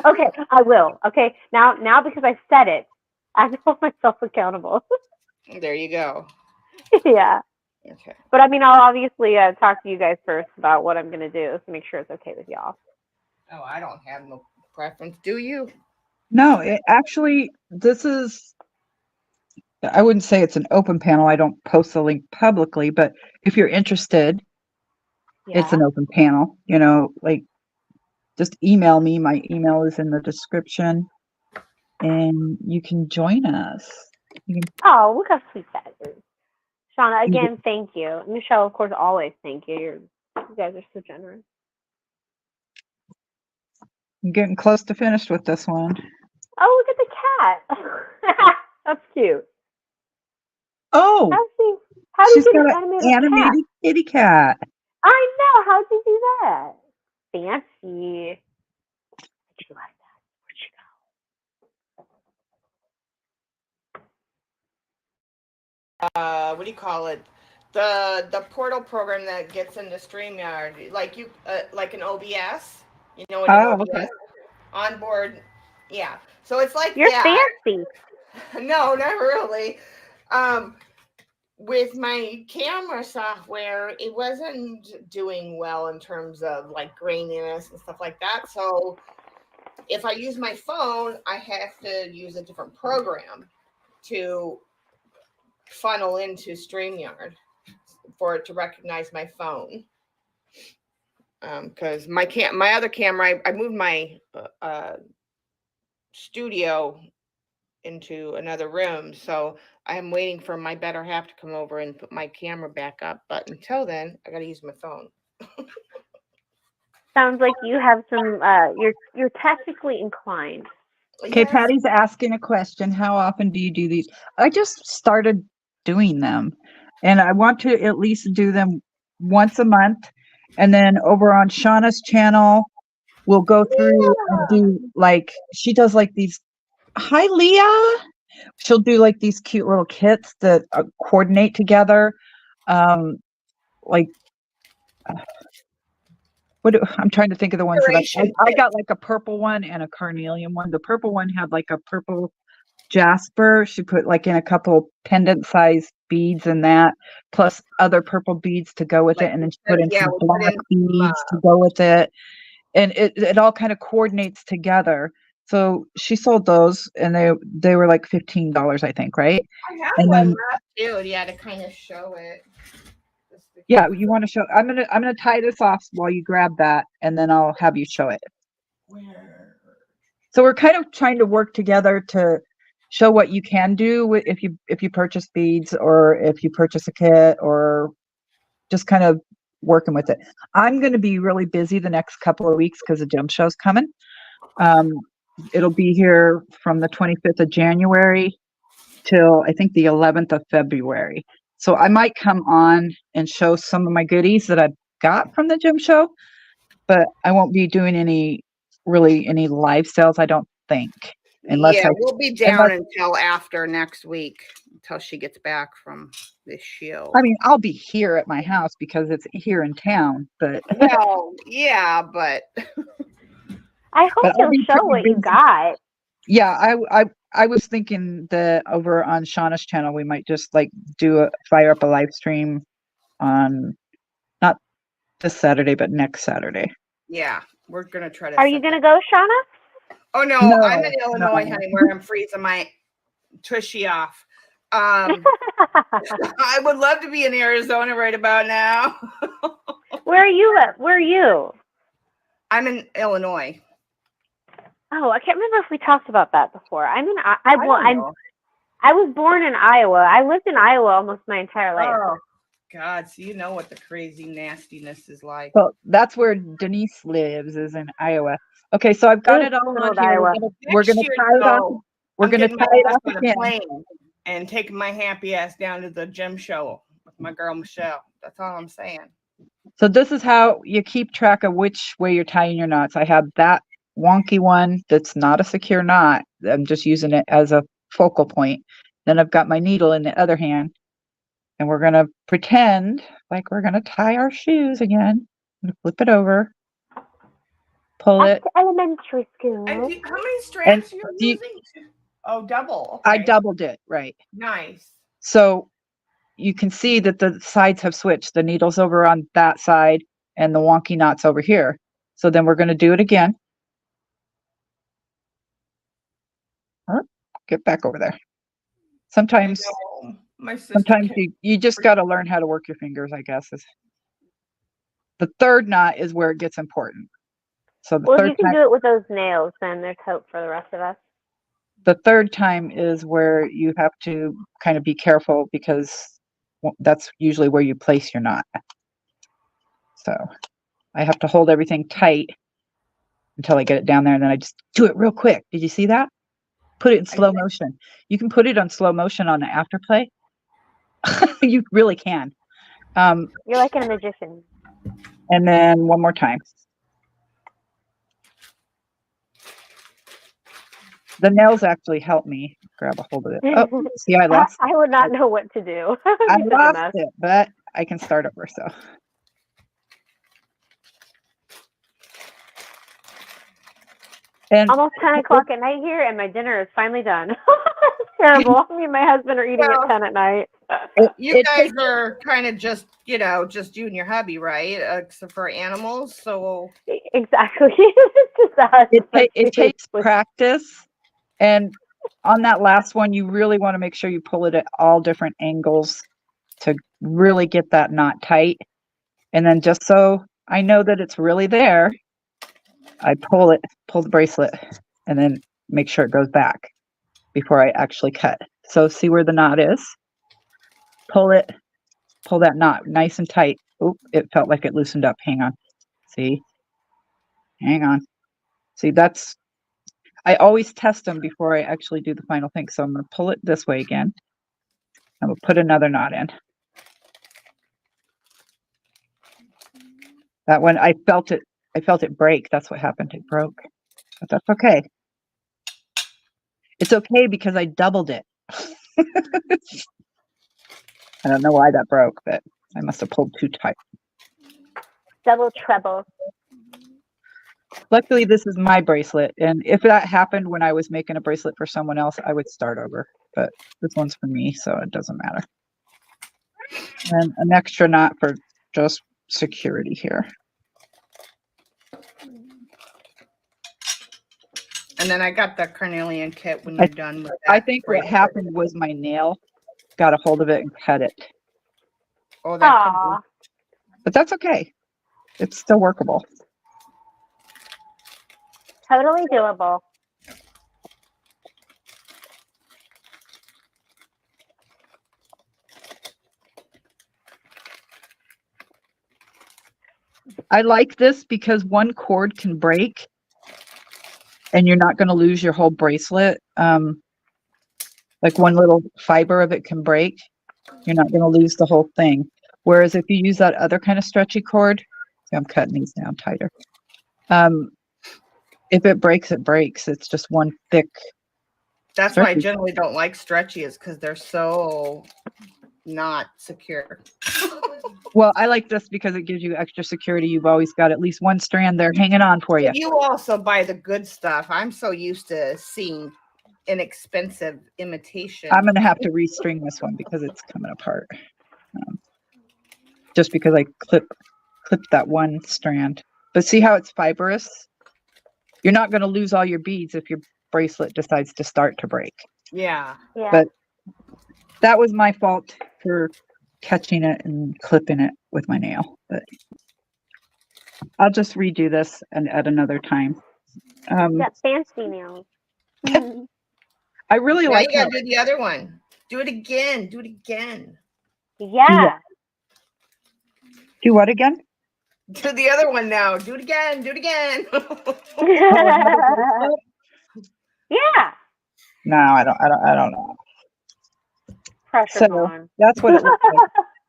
Okay, I will. Okay, now because I said it, I hold myself accountable. There you go. Yeah. Okay. But I mean, I'll obviously talk to you guys first about what I'm going to do to make sure it's okay with y'all. Oh, I don't have no preference. Do you? No, actually, this is, I wouldn't say it's an open panel. I don't post the link publicly, but if you're interested, it's an open panel, like just email me. My email is in the description and you can join us. Oh, look how sweet that is. Shauna, again, thank you. Michelle, of course, always thank you. You guys are so generous. I'm getting close to finished with this one. Oh, look at the cat. That's cute. Oh, How did she's you got get an an animated cat? animated kitty cat. I know. How'd you do that? Fancy. Did you like that? Where'd she go? What do you call it? The portal program that gets into StreamYard, like like an OBS. You know what an OBS? Okay. Onboard. Yeah. So it's like You're that. fancy. No, not really. With my camera software, it wasn't doing well in terms of like graininess and stuff like that. So if I use my phone, I have to use a different program to funnel into StreamYard for it to recognize my phone. Because my other camera, I moved my studio into another room, so I'm waiting for my better half to come over and put my camera back up. But until then, I gotta use my phone. Sounds like you have some. You're technically inclined. Okay, Yes. Patty's asking a question. How often do you do these? I just started doing them, and I want to at least do them once a month. And then over on Shauna's channel, we'll go through and do like, she does like these. Hi, Leah. She'll do like these cute little kits that coordinate together. Like, I'm trying to think of the ones that I got, like a purple one and a carnelian one. The purple one had like a purple jasper. She put like in a couple pendant sized beads in that, plus other purple beads to go with Like it, and then she put in some we put black in beads to go with it, and it all kind of coordinates together. So she sold those, and they were like $15, I think, right? I have And one then, left too. Yeah, to kind of show it. yeah, you want to show? I'm gonna tie this off while you grab that, and then I'll have you show it. Where? So we're kind of trying to work together to show what you can do if you purchase beads, or if you purchase a kit, or just kind of working with it. I'm going to be really busy the next couple of weeks because the gem show's coming. It'll be here from the 25th of January till I think the 11th of February. So I might come on and show some of my goodies that I've got from the gem show, but I won't be doing any live sales, I don't think. We'll be down until after next week, until she gets back from this show. I mean, I'll be here at my house because it's here in town, but well, yeah, but I hope you'll show what you got. Yeah, I was thinking that over on Shauna's channel we might just like fire up a live stream on not this Saturday but next Saturday. Yeah, we're gonna try to. Are you gonna go, Shauna? Oh no, No, I'm in Illinois, no. honey, where I'm freezing my tushy off. I would love to be in Arizona right about now. Where are you at? Where are you? I'm in Illinois. Oh, I can't remember if we talked about that before. I'm in. I don't know. I was born in Iowa. I lived in Iowa almost my entire life. Oh God, so you know what the crazy nastiness is like. Well, that's where Denise lives, is in Iowa. Okay, so I've got Ooh, it all good on old here. Iowa. We're Next gonna year, tie it off. though, We're I'm gonna getting tie my it ass off on a again. plane and taking my happy ass down to the gym show with my girl Michelle. That's all I'm saying. So this is how you keep track of which way you're tying your knots. I have that wonky one that's not a secure knot. I'm just using it as a focal point. Then I've got my needle in the other hand, and we're gonna pretend like we're gonna tie our shoes again. I'm gonna flip it over, pull Back it, to elementary And school. how many and strands you're using? Oh, double. I Okay. doubled it, right? Nice. So you can see that the sides have switched. The needle's over on that side and the wonky knot's over here. So then we're going to do it again. Get back over there. Sometimes I know. My sister sometimes can you just got to learn how to work your fingers, I guess. The third knot is where it gets important. So Well, if you can do it with those nails, then there's hope for the rest of us. the third time is where you have to kind of be careful, because that's usually where you place your knot. So I have to hold everything tight until I get it down there, and then I just do it real quick. Did you see that? Put it in slow motion. You can put it on slow motion on the afterplay. You really can. You're like a magician. And then one more time. The nails actually help me grab a hold of it. Oh, see, I lost I would not know what to do. I It'd be such a lost mess. it, but I can start over. So and Almost 10 o'clock at night here, and my dinner is finally done. It's terrible. Me and my husband are eating at 10 at night. You guys are kind of just, just you and your hubby, right? Except for animals. So Exactly. It's just us. it takes practice. And on that last one, you really want to make sure you pull it at all different angles to really get that knot tight. And then just so I know that it's really there, I pull the bracelet, and then make sure it goes back before I actually cut. So see where the knot is? Pull that knot nice and tight. Oop, it felt like it loosened up. Hang on. See? Hang on. See, I always test them before I actually do the final thing. So I'm going to pull it this way again. I'm going to put another knot in. That one, I felt it break. That's what happened. It broke. But that's okay. It's okay because I doubled it. I don't know why that broke, but I must have pulled too tight. Double treble. Luckily, this is my bracelet. And if that happened when I was making a bracelet for someone else, I would start over. But this one's for me, so it doesn't matter. And an extra knot for just security here. and then I got the carnelian kit when you're done with that. I think what happened was my nail got a hold of it and cut it. Oh, that could Aww. But that's okay. It's still workable. Totally doable. I like this because one cord can break and you're not going to lose your whole bracelet. Like one little fiber of it can break. You're not going to lose the whole thing. Whereas if you use that other kind of stretchy cord, see, I'm cutting these down tighter. If it breaks, it breaks. It's just one thick. That's why I generally don't like stretchy, is because they're so not secure. Well, I like this because it gives you extra security. You've always got at least one strand there hanging on for you. You also buy the good stuff. I'm so used to seeing inexpensive imitation. I'm going to have to restring this one because it's coming apart. Just because I clipped that one strand. But see how it's fibrous? You're not going to lose all your beads if your bracelet decides to start to break. Yeah. Yeah. But that was my fault for catching it and clipping it with my nail. But I'll just redo this and at another time. Got fancy nails. I really Now like you gotta do the other one. Do it again. Do it again. Yeah. do what again? Do the other one now. Do it again. Do it again. Yeah. No, I don't know. Pressure So on. that's what it looks like.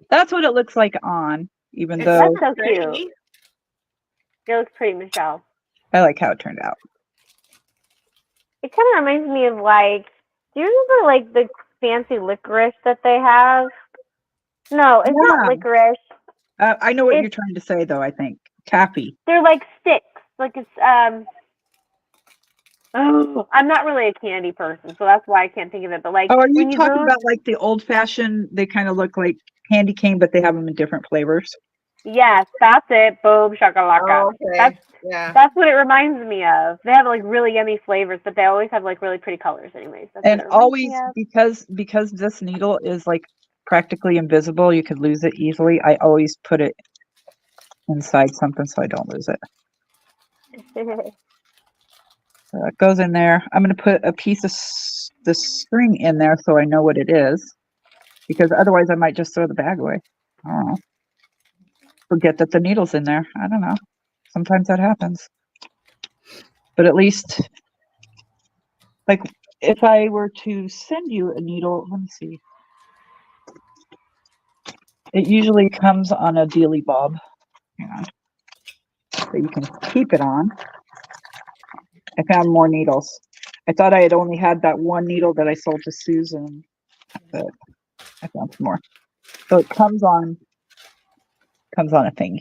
That's what it looks like on, even It's though That's so pretty. cute. It looks pretty, Michelle. I like how it turned out. It kind of reminds me of like, do you remember like the fancy licorice that they have? No, it's not Yeah. licorice. I know what you're It's- trying to say, though. I think taffy. They're like sticks. Like it's Oh, I'm not really a candy person, so that's why I can't think of it. But like, Oh, are you when you talking go, about like the old fashioned? They kind of look like candy cane, but they have them in different flavors. yes, that's it. Boom, shakalaka. Oh, okay. That's Yeah. that's what it reminds me of. They have like really yummy flavors, but they always have like really pretty colors. Anyways, that's And what it reminds always me of. because this needle is like practically invisible, you could lose it easily. I always put it inside something so I don't lose it. So it goes in there. I'm going to put a piece of the string in there so I know what it is, because otherwise I might just throw the bag away. I don't know. Forget that the needle's in there. I don't know. Sometimes that happens. But at least, like, if I were to send you a needle, let me see. It usually comes on a dealy bob. Hang on. So you can keep it on. I found more needles. I thought I had only had that one needle that I sold to Susan, but I found some more. So it comes on a thing.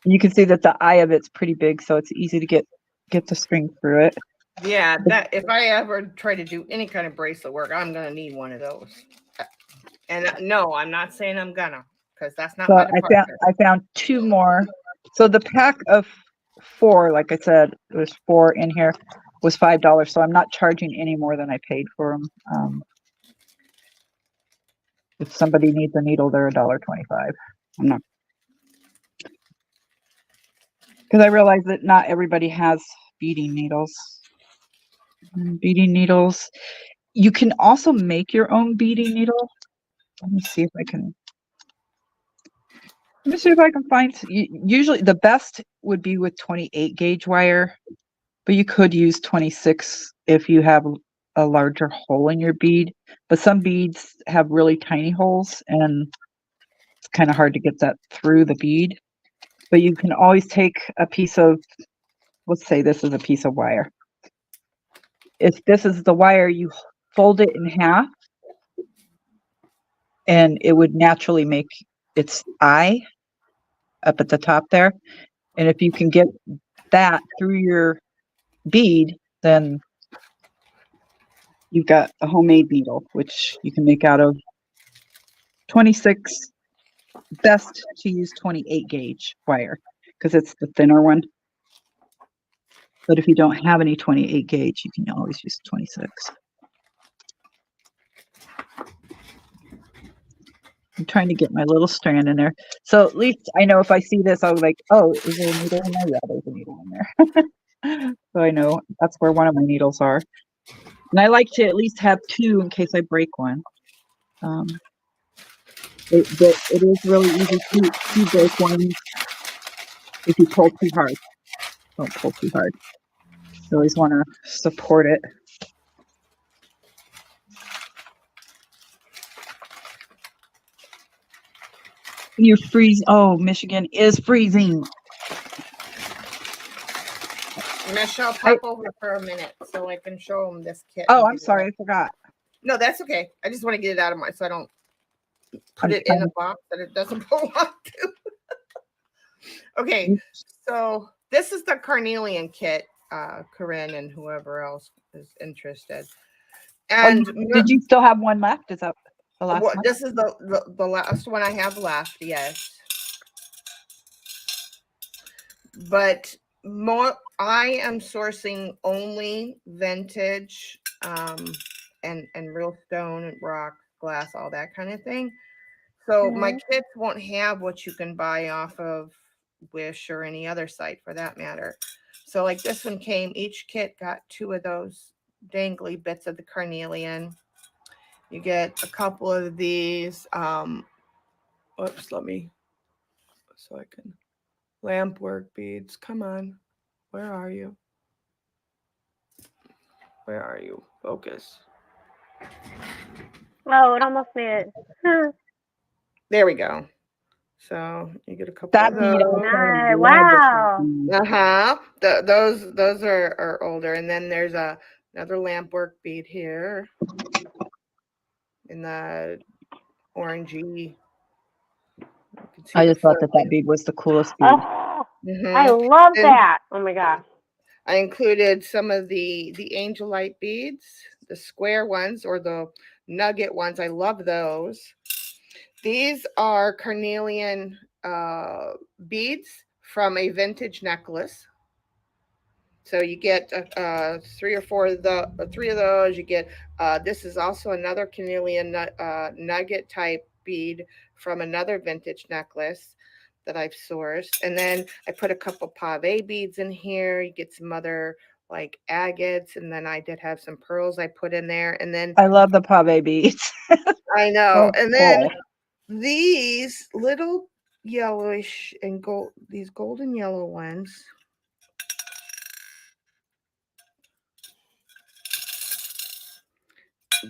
You can see that the eye of it's pretty big, so it's easy to get the string through it. Yeah. That if I ever try to do any kind of bracelet work, I'm gonna need one of those. And no, I'm not saying I'm gonna, because that's not So my department. I found two more. So the pack of 4, like I said, it was 4 in here, was $5. So I'm not charging any more than I paid for them. If somebody needs a needle, they're $1.25. I'm not, because I realize that not everybody has beading needles. Beading needles. You can also make your own beading needle. Let me see if I can. Let me see if I can find. Usually, the best would be with 28 gauge wire, but you could use 26 if you have a larger hole in your bead. But some beads have really tiny holes, and it's kind of hard to get that through the bead. But you can always take a piece of, let's say this is a piece of wire. If this is the wire, you fold it in half, and it would naturally make its eye up at the top there. And if you can get that through your bead, then you've got a homemade needle, which you can make out of 26. Best to use 28 gauge wire because it's the thinner one. But if you don't have any 28 gauge, you can always use 26. I'm trying to get my little strand in there. So at least I know if I see this, I'll be like, oh, is there a needle in there? Yeah, there's a needle in there. So I know that's where one of my needles are. And I like to at least have 2 in case I break one. It is really easy to break one if you pull too hard. Don't pull too hard. You always want to support it. You're freezing. Oh, Michigan is freezing. Michelle, pop over for a minute so I can show them this kit. Oh, I'm sorry. I forgot. No, that's okay. I just want to get it out of my, so I don't put it in the box that it doesn't belong to. Okay, so this is the carnelian kit, Corinne and whoever else is interested. And did you still have one left? Is that the last one? This is the last one I have left, yes. but more I am sourcing only vintage and real stone and rock, glass, all that kind of thing. So my kits won't have what you can buy off of Wish or any other site for that matter. So like this one came, each kit got 2 of those dangly bits of the carnelian. You get a couple of these. Oops, let me, so I can, lamp work beads. Come on. Where are you? Where are you? Focus. Oh, it almost made it. There we go. So you get a couple That of bead, those. Nice. Wow. Uh-huh. Those are older. And then there's another lamp work bead here in the orangey. I just thought that bead was the coolest bead. Oh, I love that. Oh my gosh. I included some of the angelite beads, the square ones or the nugget ones. I love those. These are carnelian beads from a vintage necklace. So you get 3 or 4 of the 3 of those. You get this is also another carnelian nugget type bead from another vintage necklace that I've sourced. And then I put a couple pave beads in here. You get some other like agates, and then I did have some pearls I put in there. And then I love the pave beads. I know. So And then cool. these little yellowish and gold, these golden yellow ones.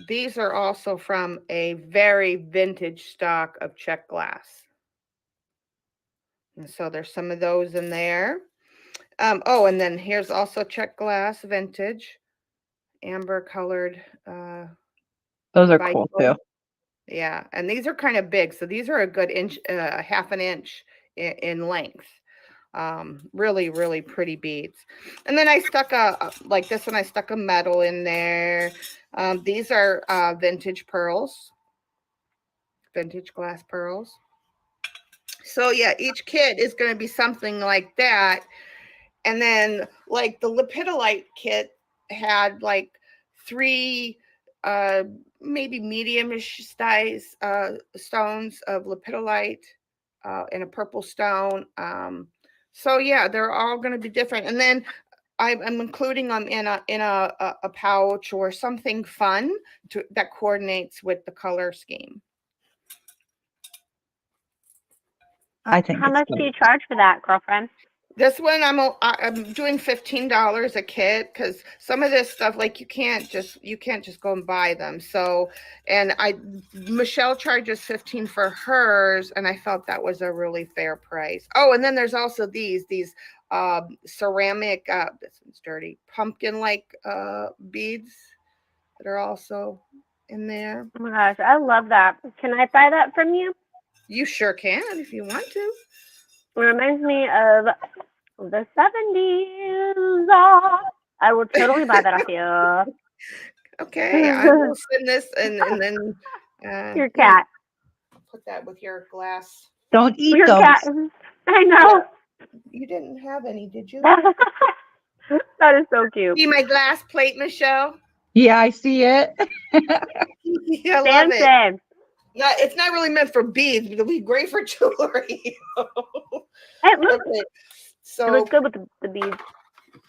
These are also from a very vintage stock of Czech glass. And so there's some of those in there. Oh, and then here's also Czech glass vintage, amber colored. Those are cool too. Yeah, and these are kind of big. So these are a good inch, half an inch in length. Really, really pretty beads. And then I stuck like this one, I stuck a medal in there. These are vintage pearls, vintage glass pearls. So yeah, each kit is going to be something like that. And then like the lepidolite kit had like 3 maybe medium-ish size stones of lepidolite and a purple stone. So yeah, they're all going to be different. And then I'm including them in a pouch or something fun that coordinates with the color scheme. I think. How much do you charge for that, girlfriend? This one I'm doing $15 a kit because some of this stuff like you can't just go and buy them. So and Michelle charges $15 for hers, and I felt that was a really fair price. Oh, and then there's also these ceramic this one's dirty pumpkin like beads that are also in there. Oh my gosh, I love that. Can I buy that from you? You sure can if you want to. It reminds me of the 70s. I will totally buy that off you. Okay, I will send this and then Your cat. Put that with your glass. Don't eat Your those. cat. I know. You didn't have any, did you? That is so cute. See my glass plate, Michelle? Yeah, I see it. Yeah, I love it. Fancy. Yeah, it's not really meant for beads, but it'll be great for jewelry. It looks, Okay, it so looks good with the beads.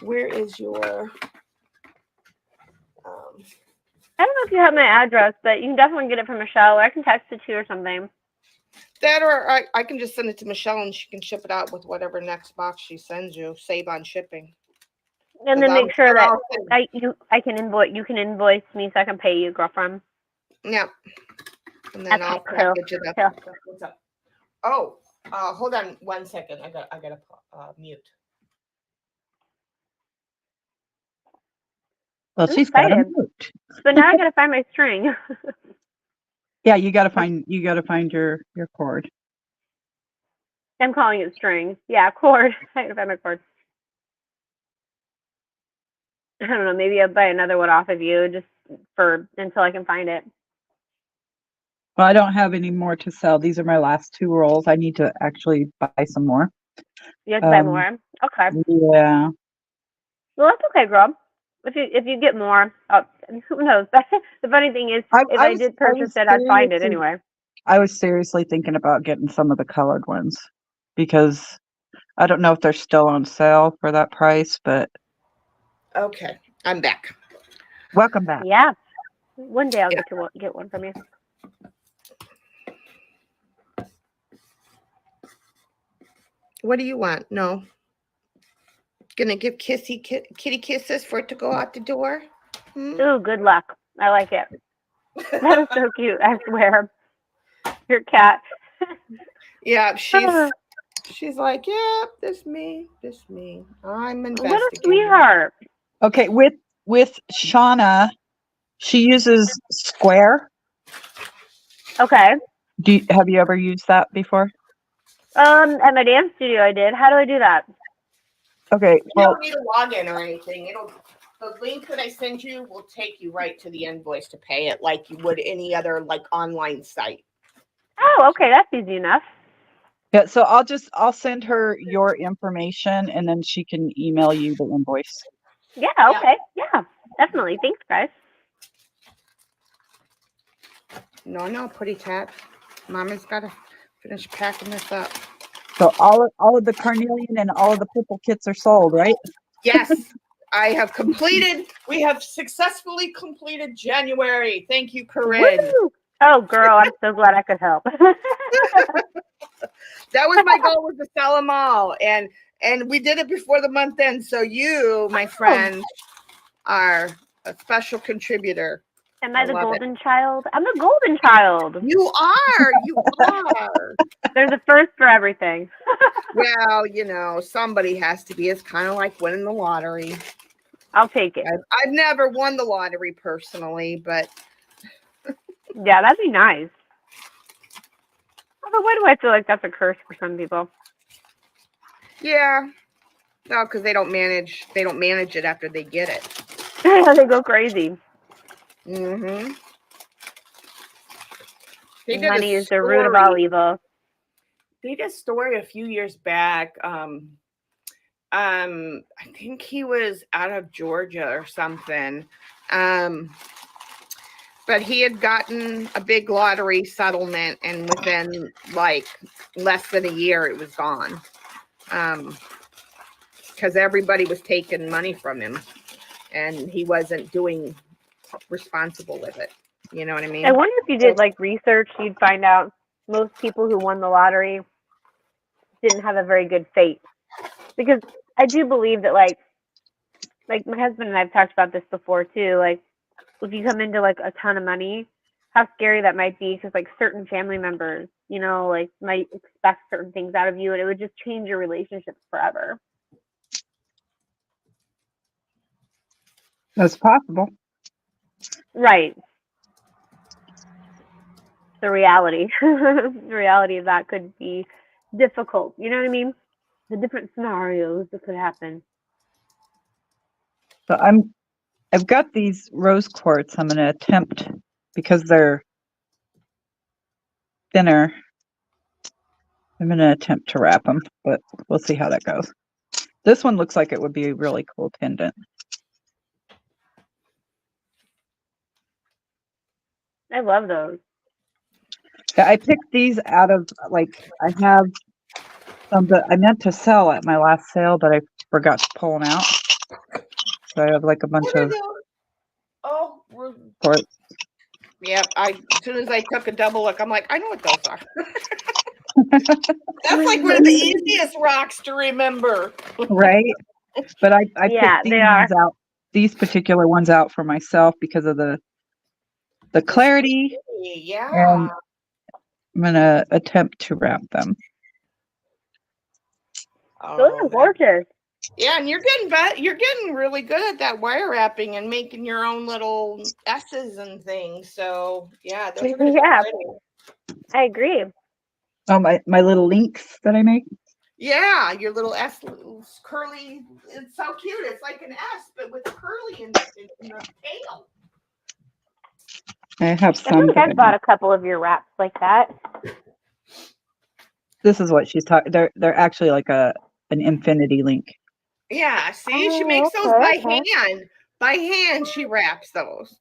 where is your I don't know if you have my address, but you can definitely get it from Michelle, or I can text it to you or something. that, or I can just send it to Michelle and she can ship it out with whatever next box she sends you. Save on shipping. And then make sure that you you can invoice me so I can pay you, girlfriend. Yeah. And then I'll Okay, package it up. cool. What's up? Oh, hold on 1 second. I gotta mute. Well, I'm she's got a excited. moot. So now I gotta find my string. Yeah, you gotta find your cord. I'm calling it string. Yeah, cord. I gotta find my cord. I don't know. Maybe I'll buy another one off of you just until I can find it. Well, I don't have any more to sell. These are my last 2 rolls. I need to actually buy some more. You have to buy Um, more. Okay. yeah. Well, that's okay, girl. If you get more, who knows? The funny thing is, if I did purchase it, I'd find it anyway. I was seriously thinking about getting some of the colored ones because I don't know if they're still on sale for that price, but Okay, I'm back. welcome back. Yeah. One day I'll Yeah. get one from you. What do you want? No. Gonna give kitty kisses for it to go out the door? Hmm? Ooh, good luck. I like it. That is so cute. I swear. Your cat. Yeah, she's like, yeah, this me. I'm What a investigating. sweetheart. Okay, with Shauna, she uses Square. Okay. Have you ever used that before? At my dance studio I did. How do I do that? You Okay, well, don't need a login or anything. The link that I send you will take you right to the invoice to pay it like you would any other like online site. Oh, okay, that's easy enough. yeah, so I'll send her your information and then she can email you the invoice. Yeah, okay. Yeah, definitely. Thanks, guys. No, pretty tat. Mama's gotta finish packing this up. So all of the carnelian and all of the purple kits are sold, right? Yes, we have successfully completed January. Thank you, Corinne. Woo! Oh, girl, I'm so glad I could help. That was my goal, was to sell them all. And we did it before the month end. So you, my friend, are a special contributor. Am I the golden child? I'm the golden child. You are. There's a first for everything. Well, somebody has to be. It's kind of like winning the lottery. I'll take it. I've never won the lottery personally, but Yeah, that'd be nice. Although, why do I feel like that's a curse for some people? yeah. No, because they don't manage it after they get it. They go crazy. Mm-hmm. Money is the root of all evil. They did a story a few years back. I think he was out of Georgia or something. But he had gotten a big lottery settlement, and within like less than a year, it was gone. Because everybody was taking money from him, and he wasn't doing responsible with it. You know what I mean? I wonder if you did like research, you'd find out most people who won the lottery didn't have a very good fate. Because I do believe that like my husband and I've talked about this before too, like if you come into like a ton of money, how scary that might be, because like certain family members, like might expect certain things out of you, and it would just change your relationships forever. That's possible. Right. The reality. The reality of that could be difficult. You know what I mean? The different scenarios that could happen. So I've got these rose quartz. I'm going to attempt, because they're thinner, I'm going to attempt to wrap them, but we'll see how that goes. This one looks like it would be a really cool pendant. I love those. Yeah, I picked these out of, like, I have some that I meant to sell at my last sale, but I forgot to pull them out. So I have like a bunch of quartz. Yep. As soon as I took a double look, I'm like, I know what those are. That's like one of the easiest rocks to remember. Right? But I Yeah, picked these particular ones out for myself because of the clarity. Yeah. And I'm gonna attempt to wrap them. Those are gorgeous. Yeah, and you're getting really good at that wire wrapping and making your own little S's and things. So yeah, those are gonna be pretty. I agree. Oh, my little links that I make. Yeah, your little S curly. It's so cute. It's like an S, but with curly in the tail. I have some. I think I've bought a couple of your wraps like that. This is what she's talking. They're actually like an infinity link. Yeah, see, she Oh, makes those okay, by okay. hand. By hand, she wraps those.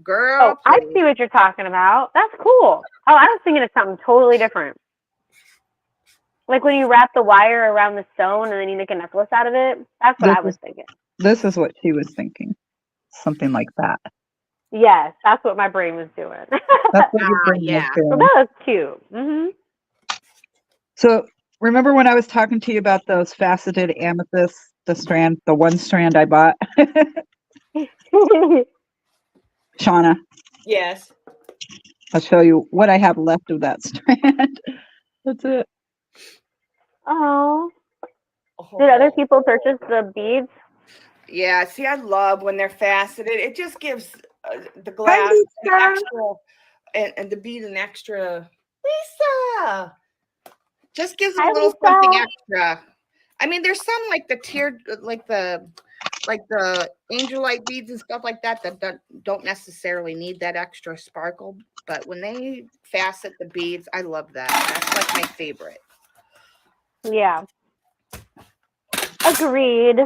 Girl, Oh, I please. see what you're talking about. That's cool. Oh, I was thinking of something totally different. Like when you wrap the wire around the stone and then you make a necklace out of it. That's what This I was is thinking. this is what she was thinking. Something like that. Yes, that's what my brain was doing. That's what your brain was Yeah. So doing. that was cute. hmm So remember when I was talking to you about those faceted amethysts, the one strand I bought? Shauna, Yes. I'll show you what I have left of that strand. That's it. Oh, did other people purchase the beads? Yeah, see, I love when they're faceted. It just gives the Hi, glass an Lisa. extra, and the bead an extra. Lisa just gives it Hi, a little something Lisa. extra. I mean, there's some like the tiered, like the angel light beads and stuff like that don't necessarily need that extra sparkle. But when they facet the beads, I love that. That's like my favorite. Yeah. Agreed.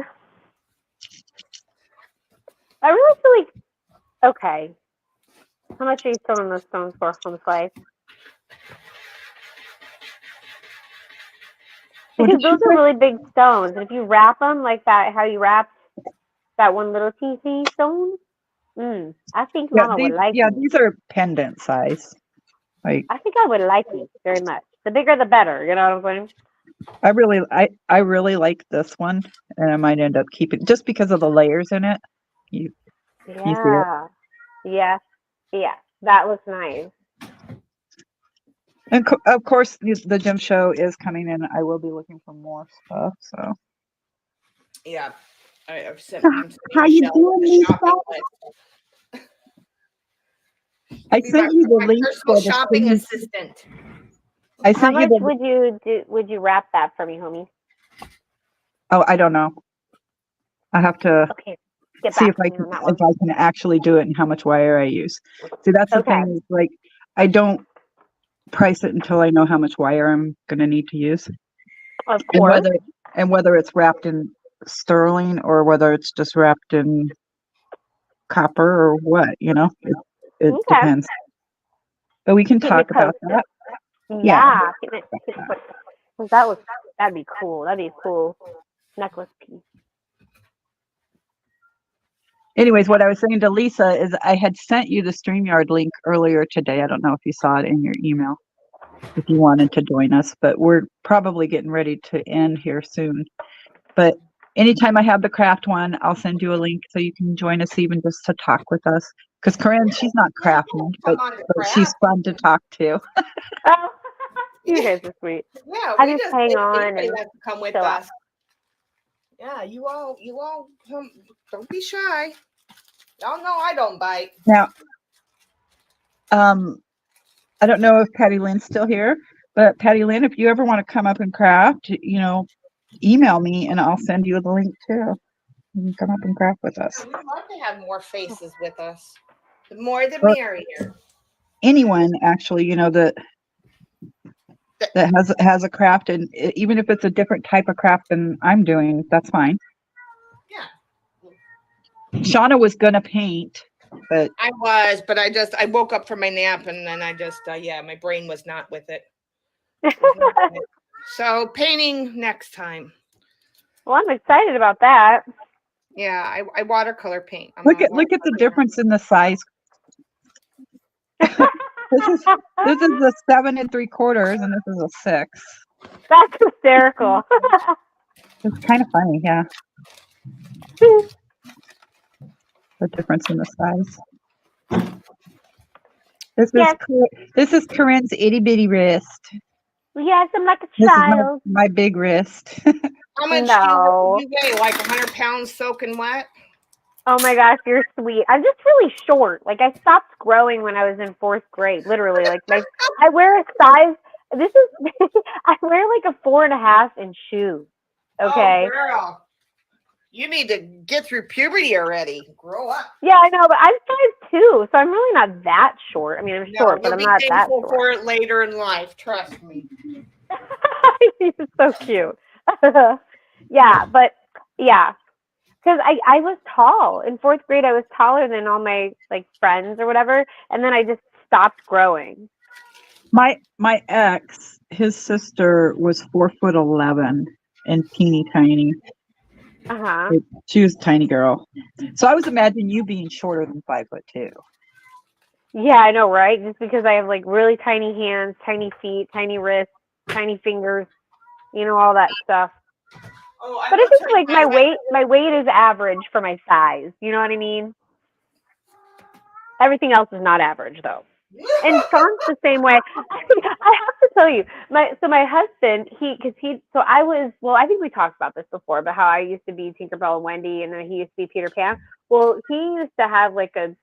I really feel like, okay. How much are you selling those stones for from Clay? What Because did she those are say? really big stones. And if you wrap them like that, how you wrapped that one little teeny stone, I think Mama would like it. These are pendant size. Like I think I would like it very much. The bigger, the better. You know what I'm saying? I really like this one, and I might end up keeping just because of the layers in it. You see it? Yeah. Yes. Yes. That looks nice. And of course, the gym show is coming in. I will be looking for more stuff. So Yeah, I've sent. how you doing, Lisa? I sent you the My link personal for the shopping stream. assistant. I How sent you much the. would you do? Would you wrap that for me, homie? Oh, I don't know. I have to Okay. Get see if back to I me can on that one. actually do it and how much wire I use. See, that's the Okay. thing is like I don't price it until I know how much wire I'm going to need to use, Of and course. whether it's wrapped in sterling or whether it's just wrapped in copper or what. It Okay. depends. But we can Keep me talk about posted. that. Yeah. Yeah. That'd be cool. That'd be a cool necklace piece. Anyways, what I was saying to Lisa is I had sent you the StreamYard link earlier today. I don't know if you saw it in your email if you wanted to join us, but we're probably getting ready to end here soon. But anytime I have the craft one, I'll send you a link so you can join us even just to talk with us. Because Corinne, she's not crafting, but she's fun to talk to. Oh, you guys are sweet. Yeah, I we just hang on anybody and wants to come with chill out. us. Yeah, you all come. Don't be shy. Y'all know I don't bite. Now, I don't know if Patty Lynn's still here, but Patty Lynn, if you ever want to come up and craft, email me and I'll send you the link too. You can come up and craft with us. We'd love to have more faces with us. The more the Or merrier. anyone actually, that has a craft, and even if it's a different type of craft than I'm doing, that's fine. Yeah. Shauna was gonna paint, but I woke up from my nap and then my brain was not with it. So painting next time. Well, I'm excited about that. Yeah, I watercolor paint. look at the difference in the size. This is a 7 3/4, and this is a 6. That's hysterical. It's kind of funny, yeah. The difference in the size. This is Corinne's itty bitty wrist. Yes, I'm like a This child. is my big wrist. How much No. do you weigh? Like 100 pounds soaking wet? Oh my gosh, you're sweet. I'm just really short. Like I stopped growing when I was in 4th grade. Literally, like I wear a size. I wear like a 4.5 in shoes. Okay. Oh, girl. You need to get through puberty already. Grow up. Yeah, I know, but I'm 5'2", so I'm really not that short. I mean, I'm short, but I'm not that short. for it later in life. Trust me. So cute. Yeah, but yeah, because I was tall in fourth grade. I was taller than all my like friends or whatever, and then I just stopped growing. My ex, his sister was 4'11" and teeny tiny. Uh-huh. She was a tiny girl. So I was imagining you being shorter than 5'2". Yeah, I know, right? Just because I have like really tiny hands, tiny feet, tiny wrists, tiny fingers, all that stuff. Oh, I But I will think tell like you guys. my weight is average for my size. You know what I mean? Everything else is not average though. And Sean's the same way. I have to tell you, my husband, I think we talked about this before, but how I used to be Tinkerbell and Wendy, and then he used to be Peter Pan. Well, he used to have like an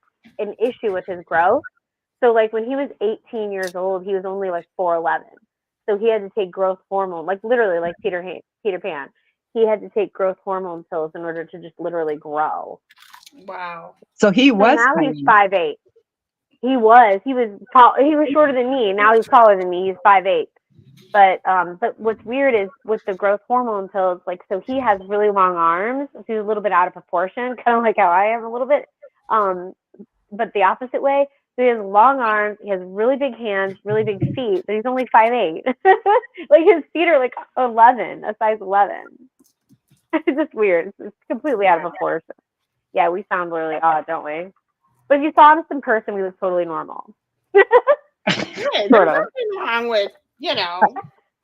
issue with his growth. So like when he was 18 years old, he was only like 4'11". So he had to take growth hormone, like literally like Peter Pan. He had to take growth hormone pills in order to just literally grow. Wow. So he So was now he's tiny. 5'8". He was tall. He was shorter than me. Now he's taller than me. He's 5'8". But what's weird is with the growth hormone pills, like, so he has really long arms. So he's a little bit out of proportion, kind of like how I am a little bit. But the opposite way. So he has long arms. He has really big hands, really big feet, but he's only 5'8". Like his feet are like 11, a size 11. It's just weird. It's completely out of proportion. Yeah, we sound really odd, don't we? But if you saw us in person, we look totally normal. Yeah, Sort there's of. nothing wrong with,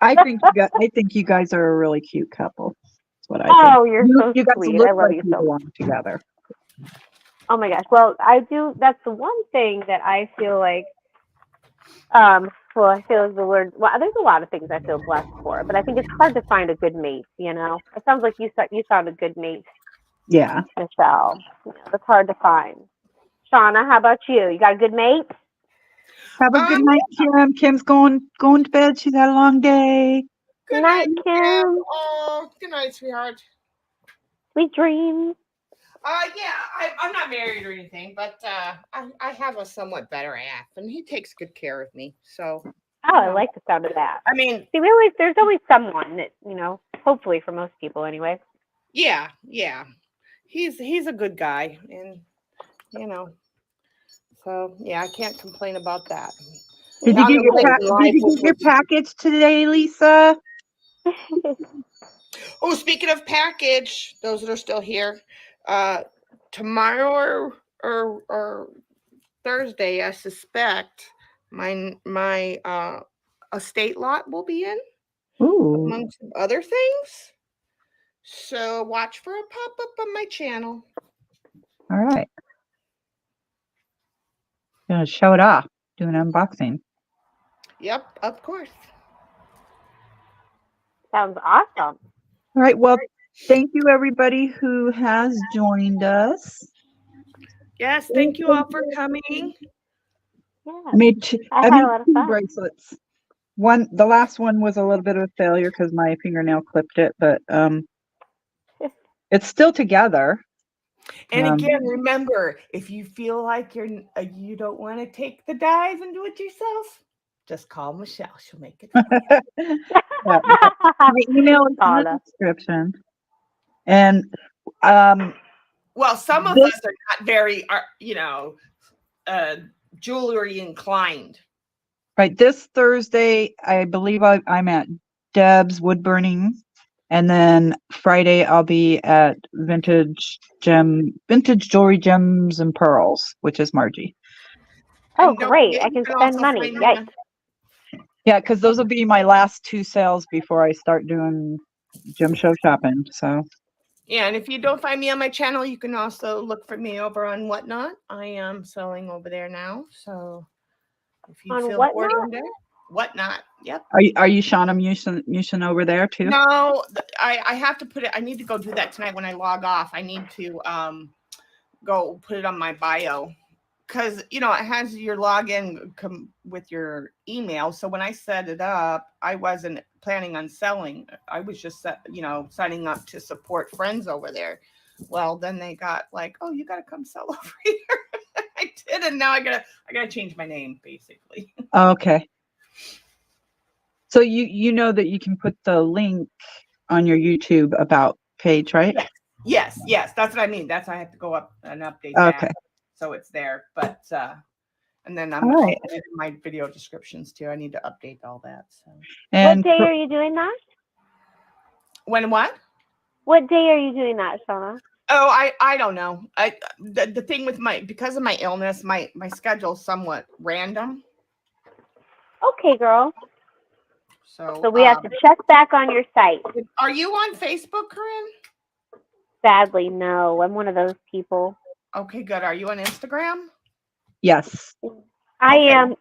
I think you guys are a really cute couple. That's what I think. Oh, you're so You guys sweet. look I love like you you so much. belong together. Oh my gosh. Well, I do. That's the one thing that I feel like. Well, I feel like the word. Well, there's a lot of things I feel blessed for, but I think it's hard to find a good mate. It sounds like you found a good mate, Yeah. Michelle. That's hard to find. Shauna, how about you? You got a good mate? Have a good night, Kim. Kim's going to bed. She's had a long day. Good Night, night, Kim. Oh, good night, sweetheart. Sweet dreams. Yeah, I'm not married or anything, but I have a somewhat better half, and he takes good care of me. So. Oh, I like the sound of that. I mean, There's always someone that, hopefully for most people anyway. yeah. He's a good guy, and so yeah, I can't complain about that. Did you get your package today, Lisa? Oh, speaking of package, those that are still here, tomorrow or Thursday, I suspect my estate lot will be in. Ooh. Among some other things. So watch for a pop-up on my channel. All right. Gonna show it off. Do an unboxing. Yep, of course. Sounds awesome. All right. Well, thank you everybody who has joined us. Yes, thank you all for coming. Yeah. I made two fun. bracelets. The last one was a little bit of a failure because my fingernail clipped it, but it's still together. And again, remember, if you feel like you don't want to take the dies and do it yourself, just call Michelle. She'll make it. My email is in the description. And well, some of us are not very, jewelry inclined. Right. This Thursday, I believe I'm at Deb's Wood Burning. And then Friday, I'll be at Vintage Jewelry Gems and Pearls, which is Margie. Oh, great. I can spend money. Yikes. Yeah, because those will be my last two sales before I start doing gem show shopping. So. Yeah, and if you don't find me on my channel, you can also look for me over on Whatnot. I am selling over there now. So if you feel bored on there, Whatnot. Yep. Are you Shauna Mushin over there too? No, I have to put it. I need to go do that tonight when I log off. I need to go put it on my bio because it has your login come with your email. So when I set it up, I wasn't planning on selling. I was just signing up to support friends over there. Well, then they got like, oh, you got to come sell over here. I did, and now I gotta change my name basically. Okay. So you know that you can put the link on your YouTube about page, right? Yes, that's what I mean. That's why I have to go up and update Okay. that so it's there. But and then All right. I'll do my video descriptions too. I need to update all that. So And What day are you doing that? when what? What day are you doing that, Shauna? Oh, I don't know. The thing with because of my illness, my schedule's somewhat random. Okay, girl. So So we have to check back on your site. Are you on Facebook, Corinne? Sadly, no. I'm one of those people. Okay, good. Are you on Instagram? yes. I Okay. am.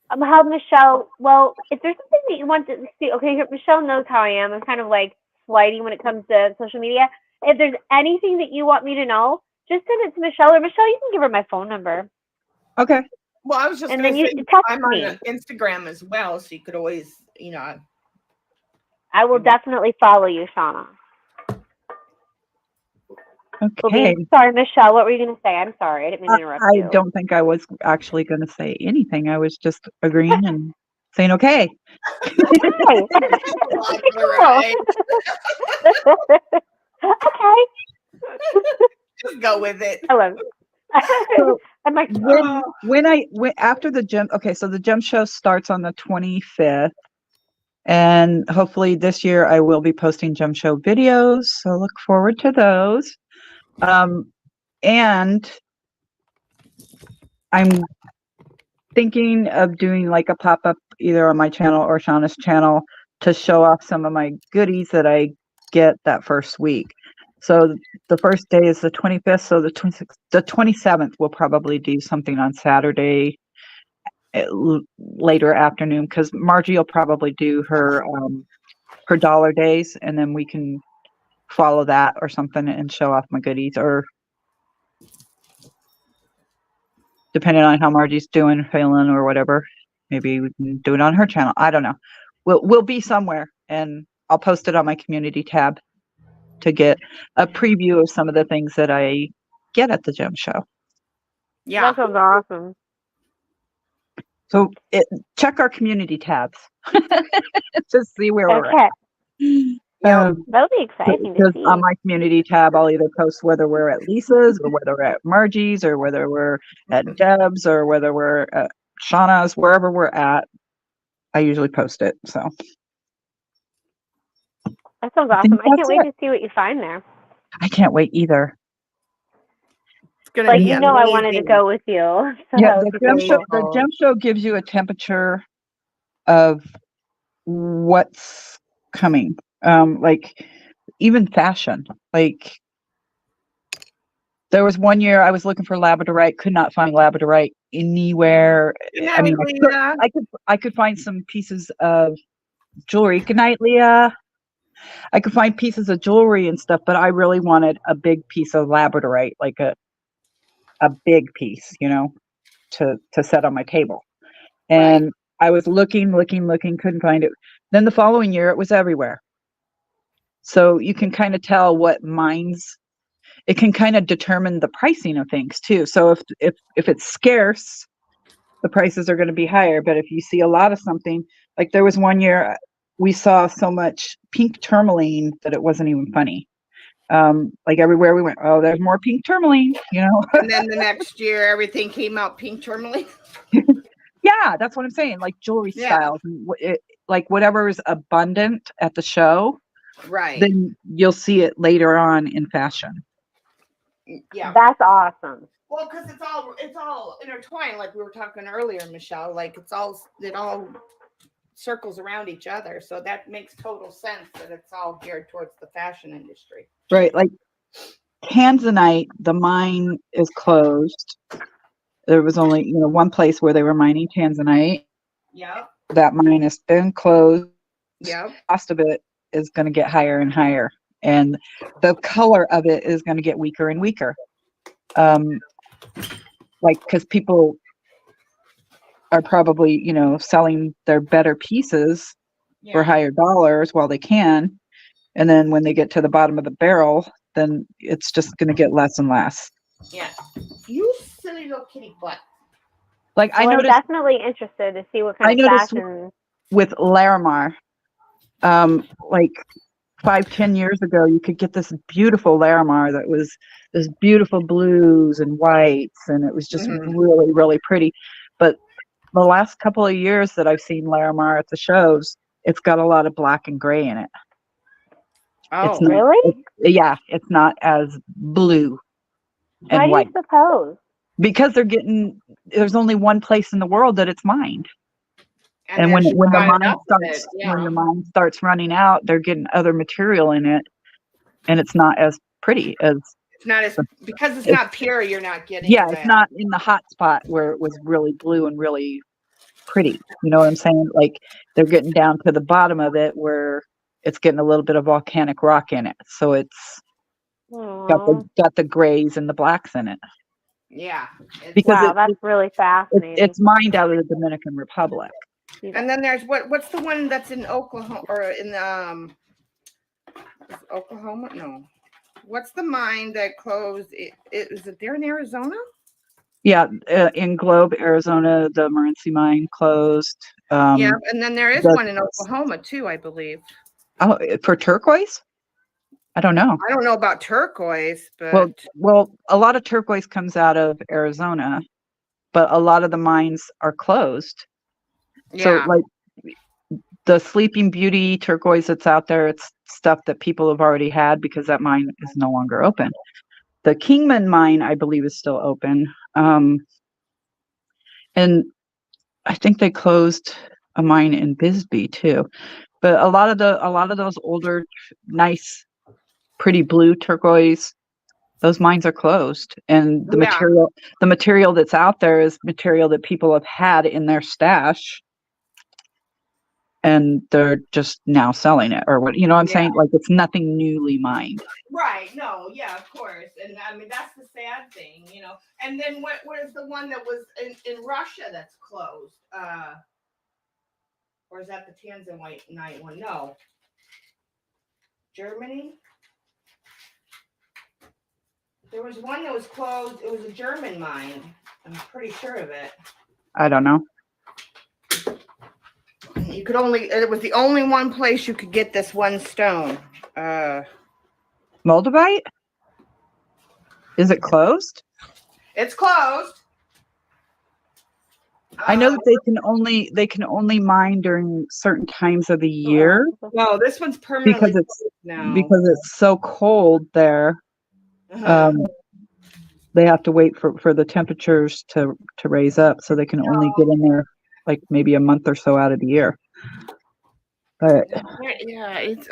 How Michelle? Well, if there's something that you want to see, okay, Michelle knows how I am. I'm kind of like flighty when it comes to social media. If there's anything that you want me to know, just send it to Michelle. Or Michelle, you can give her my phone number. Okay. Well, I was just And going then to you say text I'm on me. Instagram as well, so you could always, I will definitely follow you, Shauna. Okay. Sorry, Michelle. What were you going to say? I'm sorry. I didn't mean to interrupt I you. don't think I was actually going to say anything. I was just agreeing and saying, okay. Okay. Right. Okay. Just go with it. Hello. So I'm like, when after the gym, okay, so the gym show starts on the 25th, and hopefully this year I will be posting gym show videos, so look forward to those. And I'm thinking of doing like a pop-up either on my channel or Shauna's channel to show off some of my goodies that I get that first week. So the first day is the 25th, so the 26th, the 27th we'll probably do something on Saturday later afternoon, because Margie will probably do her dollar days, and then we can follow that or something and show off my goodies, or depending on how Margie's doing, feeling, or whatever, maybe we can do it on her channel. I don't know. We'll be somewhere, and I'll post it on my community tab to get a preview of some of the things that I get at the gym show. Yeah. that sounds awesome. So check our community tabs to see where we're Okay. at. Yep. That'll be exciting to Because see. on my community tab, I'll either post whether we're at Lisa's or whether we're at Margie's or whether we're at Deb's or whether we're at Shauna's, wherever we're at, I usually post it. So That sounds I think awesome. I can't that's wait it. to see what you find there. I can't wait either. It's gonna Like, be you know, I wanted to amazing. go with you. So Yeah, that was the gym show gives you a temperature of what's coming. Like even fashion. Like there was one year I was looking for labradorite, could not find labradorite anywhere. Good I mean, night, Leah. I could find some pieces of jewelry. Good night, Leah. I could find pieces of jewelry and stuff, but I really wanted a big piece of labradorite, like a big piece, to set on my table. And Right. I was looking, couldn't find it. Then the following year, it was everywhere. So you can kind of tell what mines. It can kind of determine the pricing of things too. So if it's scarce, the prices are going to be higher. But if you see a lot of something, like there was one year we saw so much pink tourmaline that it wasn't even funny. Like everywhere we went, oh, there's more pink tourmaline, And then the next year, everything came out pink tourmaline. Yeah, that's what I'm saying. Like jewelry Yeah. styles, and like whatever is abundant at the show, Right. then you'll see it later on in fashion. Yeah. That's awesome. Well, because it's all intertwined, like we were talking earlier, Michelle. Like it all circles around each other. So that makes total sense that it's all geared towards the fashion industry. Right. Like Tanzanite, the mine is closed. There was only, one place where they were mining Tanzanite. Yep. That mine has been closed. Yep. The cost of it is going to get higher and higher. And the color of it is going to get weaker and weaker. Like, because people are probably, selling their better pieces for higher dollars while they can. And then when they get to the bottom of the barrel, then it's just going to get less and less. Yeah. You silly little kitty butt. Like Well, I I'm noticed, definitely interested to see what kind of noticed fashion. with Larimar. Like 5-10 years ago, you could get this beautiful Larimar that was this beautiful blues and whites, and it was just really, really pretty. But the last couple of years that I've seen Larimar at the shows, it's got a lot of black and gray in it. Oh, It's not, Really? it's not as blue and Why do white. you suppose? Because there's only one place in the world that it's mined. And when there's the not mine enough of starts it, yeah. when the mine starts running out, they're getting other material in it, and it's not as pretty as It's not as because it's not pure. You're not getting. yeah, that. it's not in the hot spot where it was really blue and really pretty. You know what I'm saying? Like they're getting down to the bottom of it where it's getting a little bit of volcanic rock in it, so it's Aw. got the grays and the blacks in it. Yeah. Because Wow, that's really fascinating. it's mined out of the Dominican Republic. And then there's what's the one that's in Oklahoma or in Oklahoma? No. What's the mine that closed? Is it there in Arizona? Yeah, in Globe, Arizona, the Morenci mine closed. Yeah, and then there is one in Oklahoma too, I believe. Oh, for turquoise? I don't know. I don't know about turquoise, but Well, a lot of turquoise comes out of Arizona, but a lot of the mines are closed. yeah. So, like the Sleeping Beauty turquoise that's out there, it's stuff that people have already had because that mine is no longer open. The Kingman mine, I believe, is still open, and I think they closed a mine in Bisbee too. But a lot of those older, nice, pretty blue turquoise, those mines are closed, and the material that's out there is material that people have had in their stash, and they're just now selling it, or what you know what I'm saying? Like it's nothing newly mined. Right. No, yeah, of course. And I mean that's the sad thing, you know. And then what is the one that was in Russia that's closed? Or is that the Tanzanite one? No. Germany? There was one that was closed. It was a German mine. I'm pretty sure of it. I don't know. You could it was the only one place you could get this one stone. Moldavite? Is it closed? It's closed. I know that they can only mine during certain times of the year No, this one's permanently because closed now. it's so cold there. They have to wait for the temperatures to raise up, so they can only get in there like maybe a month or so out of the year. But yeah, it's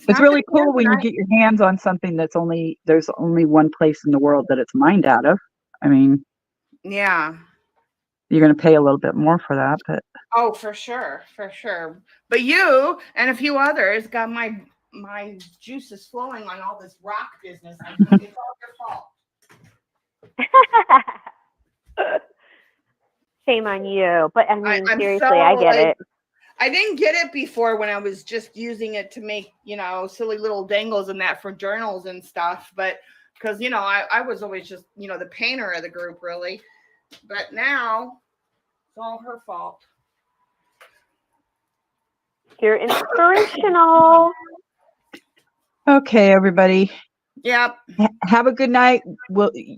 it's really cool when you get your hands on something there's only one place in the world that it's mined out of. I mean, yeah. You're going to pay a little bit more for that, but oh, for sure. But you and a few others got my juices flowing on all this rock business. It's all your fault. Shame on you. But I mean, I'm seriously, so, I get it. I didn't get it before when I was just using it to make, silly little dangles and that for journals and stuff. But because, I was always just, the painter of the group, really. But now it's all her fault. You're inspirational. okay, everybody. Yep. Have a good night.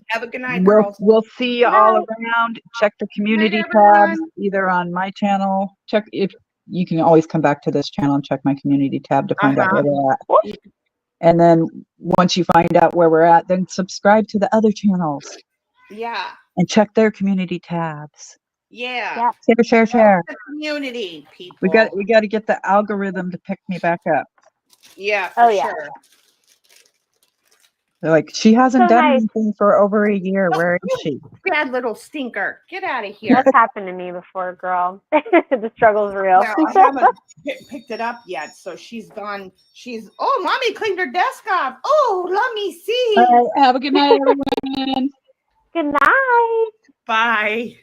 Have a good night, girls. We'll see you all around. Check the community tabs either on my channel. Check if you can always come back to this channel and check my community tab to find out where we're at. And then once you find out where we're at, then subscribe to the other channels. Yeah. And check their community tabs. Yeah. Share. The community people. We got to get the algorithm to pick me back up. Yeah. For sure. They're like, she hasn't done nice. anything for over a year. Where is she? Bad little stinker. Get out of here. That's happened to me before, girl. The struggle's real. Well, I haven't picked it up yet, so she's gone. Mommy cleaned her desk off. Oh, let me see. All right, have a good night, everyone. Good night. Bye.